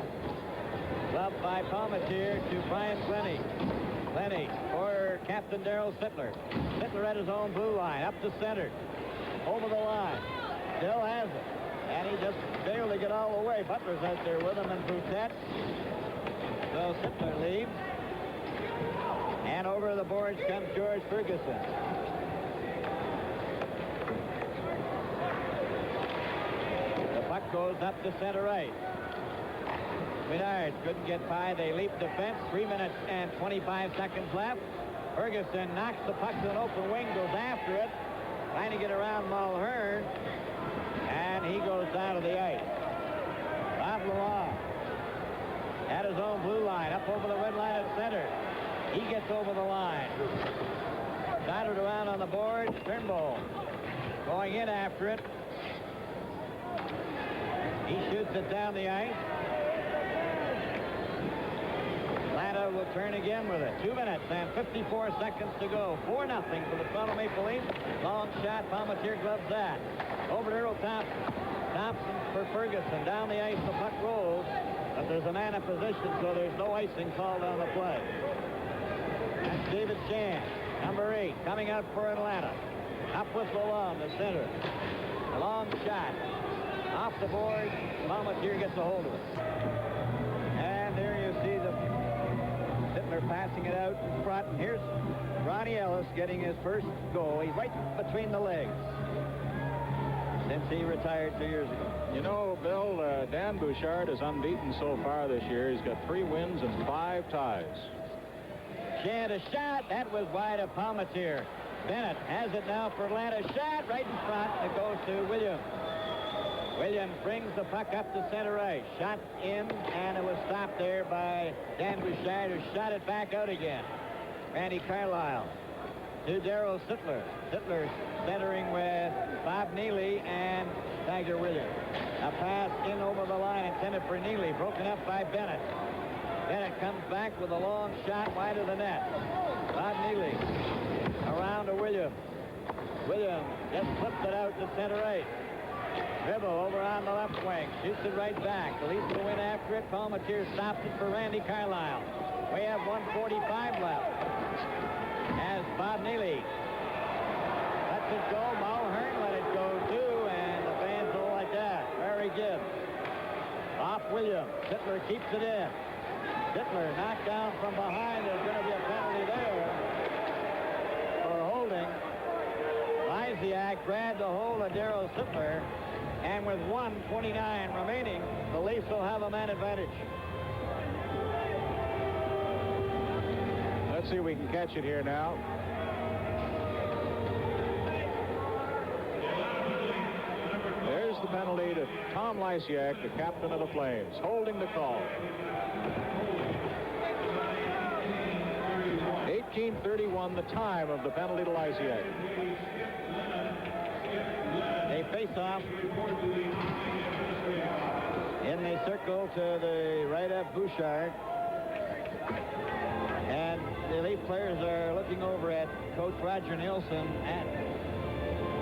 Speaker 1: Gloved by Palmateer to Brian Glennie. Glennie for Captain Darryl Sittler. Sittler at his own blue line, up to center. Over the line. Still has it. And he just failed to get all the way. Butler's out there with him and Boutet. So Sittler leaves. And over the boards comes George Ferguson. The puck goes up to center ice. Menard couldn't get by the Leaf defense. 3 minutes and 25 seconds left. Ferguson knocks the puck to an open wing, goes after it, trying to get around Mulhern, and he goes down to the ice. Bob Lalonde at his own blue line, up over the red line at center. He gets over the line. Dotted around on the board. Turnbull going in after it. He shoots it down the ice. Atlanta will turn again with it. 2 minutes and 54 seconds to go. 4-0 for the Toronto Maple Leafs. Long shot. Palmateer gloves that. Over to Earl Thompson. Thompson for Ferguson. Down the ice, the puck rolls. But there's a man in position, so there's no icing called on the play. That's David Shan, number 8, coming out for Atlanta. Up with Lalonde, the center. A long shot. Off the board. Palmateer gets a hold of it. And there you see the Sittler passing it out in front. And here's Ronnie Ellis getting his first goal. He's right between the legs since he retired 2 years ago.
Speaker 2: You know, Bill, Dan Bouchard is unbeaten so far this year. He's got 3 wins and 5 ties.
Speaker 1: Shan a shot. That was wide of Palmateer. Bennett has it now for Atlanta. Shot right in front. It goes to Williams. Williams brings the puck up to center ice. Shot in, and it was stopped there by Dan Bouchard, who shot it back out again. Randy Carlyle to Darryl Sittler. Sittler centering with Bob Neely and Tiger Williams. A pass in over the line intended for Neely, broken up by Bennett. Bennett comes back with a long shot wide of the net. Bob Neely around to Williams. Williams just flipped it out to center ice. Dribble over on the left wing. Shoots it right back. The Leafs will win after it. Palmateer stops it for Randy Carlyle. We have 1:45 left. As Bob Neely lets it go. Mulhern let it go too. And the fans don't like that. Barry Gibbs Williams. Sittler keeps it in. Sittler knocked down from behind. There's going to be a penalty there for holding. Lysiak grabbed the hold of Darryl Sittler, and with 1:29 remaining, the Leafs will have a man advantage.
Speaker 2: Let's see if we can catch it here now. There's the penalty to Tom Lysiak, the captain of the Flames, holding the call. 18:31, the time of the penalty to Lysiak.
Speaker 1: They face off in the circle to the right of Bouchard. And the Leaf players are looking over at Coach Roger Nielsen and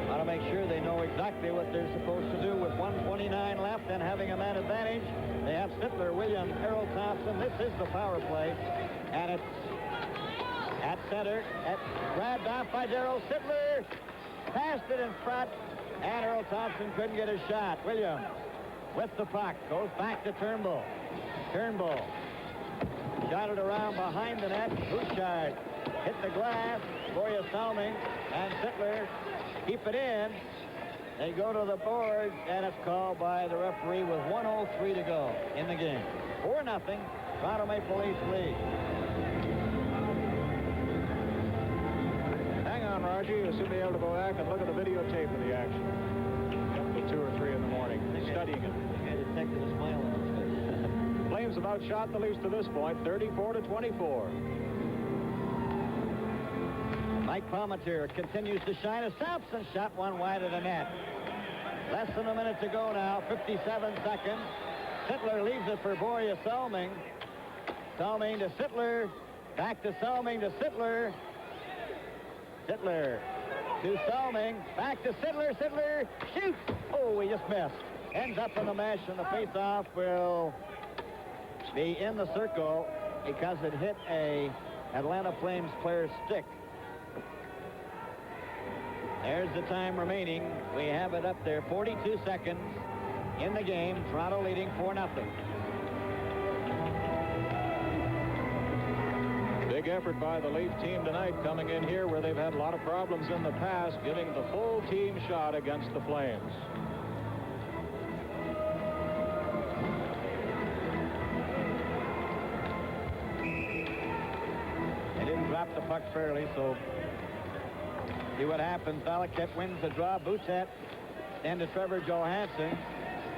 Speaker 1: want to make sure they know exactly what they're supposed to do with 1:29 left and having a man advantage. They have Sittler, Williams, Errol Thompson. This is the power play. And it's at center. Grabbed off by Darryl Sittler. Passed it in front. And Earl Thompson couldn't get a shot. Williams with the puck. Goes back to Turnbull. Turnbull shot it around behind the net. Bouchard hit the glass. Borja Salming and Sittler keep it in. They go to the boards, and it's called by the referee with 1:03 to go in the game. 4-0. Toronto Maple Leafs lead.
Speaker 2: Hang on, Roger. You'll soon be able to go back and look at the videotape of the action. Up to 2 or 3 in the morning, studying it.
Speaker 1: I detected a smile on his face.
Speaker 2: Flames have outshot the Leafs to this point, 34-24.
Speaker 1: Mike Palmateer continues to shine. A Thompson shot one wide of the net. Less than a minute to go now, 57 seconds. Sittler leaves it for Borja Salming. Salming to Sittler. Back to Salming to Sittler. Sittler to Salming. Back to Sittler. Sittler shoots. Oh, he just missed. Ends up in the mesh, and the face-off will be in the circle because it hit a Atlanta Flames player's stick. There's the time remaining. We have it up there, 42 seconds in the game. Toronto leading 4-0.
Speaker 2: Big effort by the Leaf team tonight, coming in here where they've had a lot of problems in the past, giving the full team shot against the Flames.
Speaker 1: They didn't drop the puck fairly, so see what happens. Valiquette wins the draw. Boutet and to Trevor Johansson.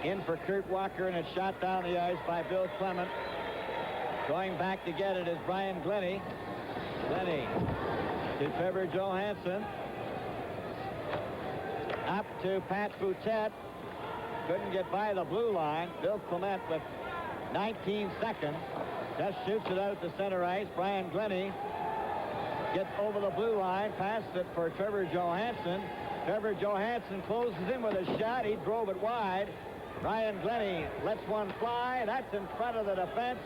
Speaker 1: In for Kurt Walker, and it's shot down the ice by Bill Clement. Going back to get it is Brian Glennie. Glennie to Trevor Johansson. Up to Pat Boutet. Couldn't get by the blue line. Bill Clement with 19 seconds. Just shoots it out to center ice. Brian Glennie gets over the blue line. Passes it for Trevor Johansson. Trevor Johansson closes in with a shot. He drove it wide. Brian Glennie lets one fly. That's in front of the defense.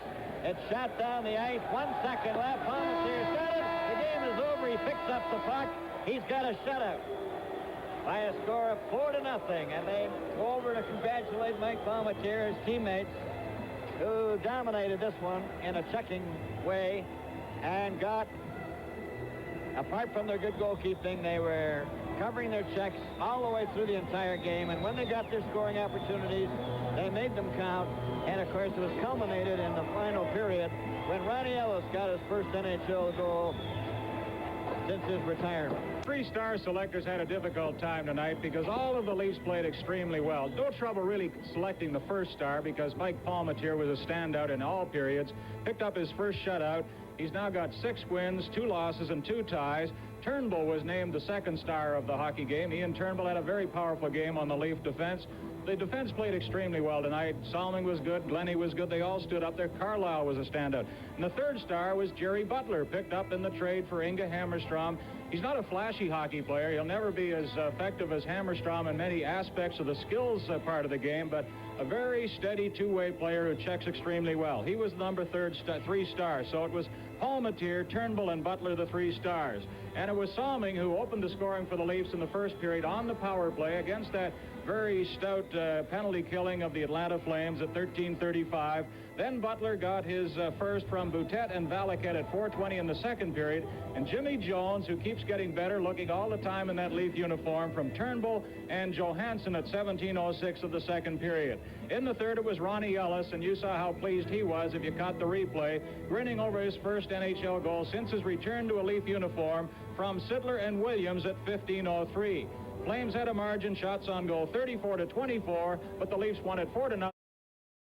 Speaker 1: It's shot down the ice. 1 second left. Palmateer set it. The game is over. He picks up the puck. He's got a shutout by a score of 4-0. And they go over to congratulate Mike Palmateer, his teammates, who dominated this one in a checking way and got, apart from their good goalkeeping, they were covering their checks all the way through the entire game, and when they got their scoring opportunities, they made them count. And of course, it was culminated in the final period when Ronnie Ellis got his first NHL goal since his retirement.
Speaker 2: 3-star selectors had a difficult time tonight because all of the Leafs played extremely well. No trouble really selecting the first star because Mike Palmateer was a standout in all periods. Picked up his first shutout. He's now got 6 wins, 2 losses, and 2 ties. Turnbull was named the second star of the hockey game. Ian Turnbull had a very powerful game on the Leaf defense. The defense played extremely well tonight. Salming was good. Glennie was good. They all stood up there. Carlisle was a standout. And the third star was Jerry Butler, picked up in the trade for Inge Hammerstrom. He's not a flashy hockey player. He'll never be as effective as Hammerstrom in many aspects of the skills part of the game, but a very steady two-way player who checks extremely well. He was the number 3 star, so it was Palmateer, Turnbull, and Butler, the 3 stars. And it was Salming who opened the scoring for the Leafs in the first period on the power play against that very stout penalty killing of the Atlanta Flames at 13:35. Then Butler got his first from Boutet and Valaket at 4:20 in the second period. And Jimmy Jones, who keeps getting better, looking all the time in that Leaf uniform, from Turnbull and Johansson at 17:06 of the second period. In the third, it was Ronnie Ellis, and you saw how pleased he was if you caught the replay, grinning over his first NHL goal since his return to a Leaf uniform from Sittler and Williams at 15:03. Flames had a margin, shots on goal 34-24, but the Leafs won it 4-0.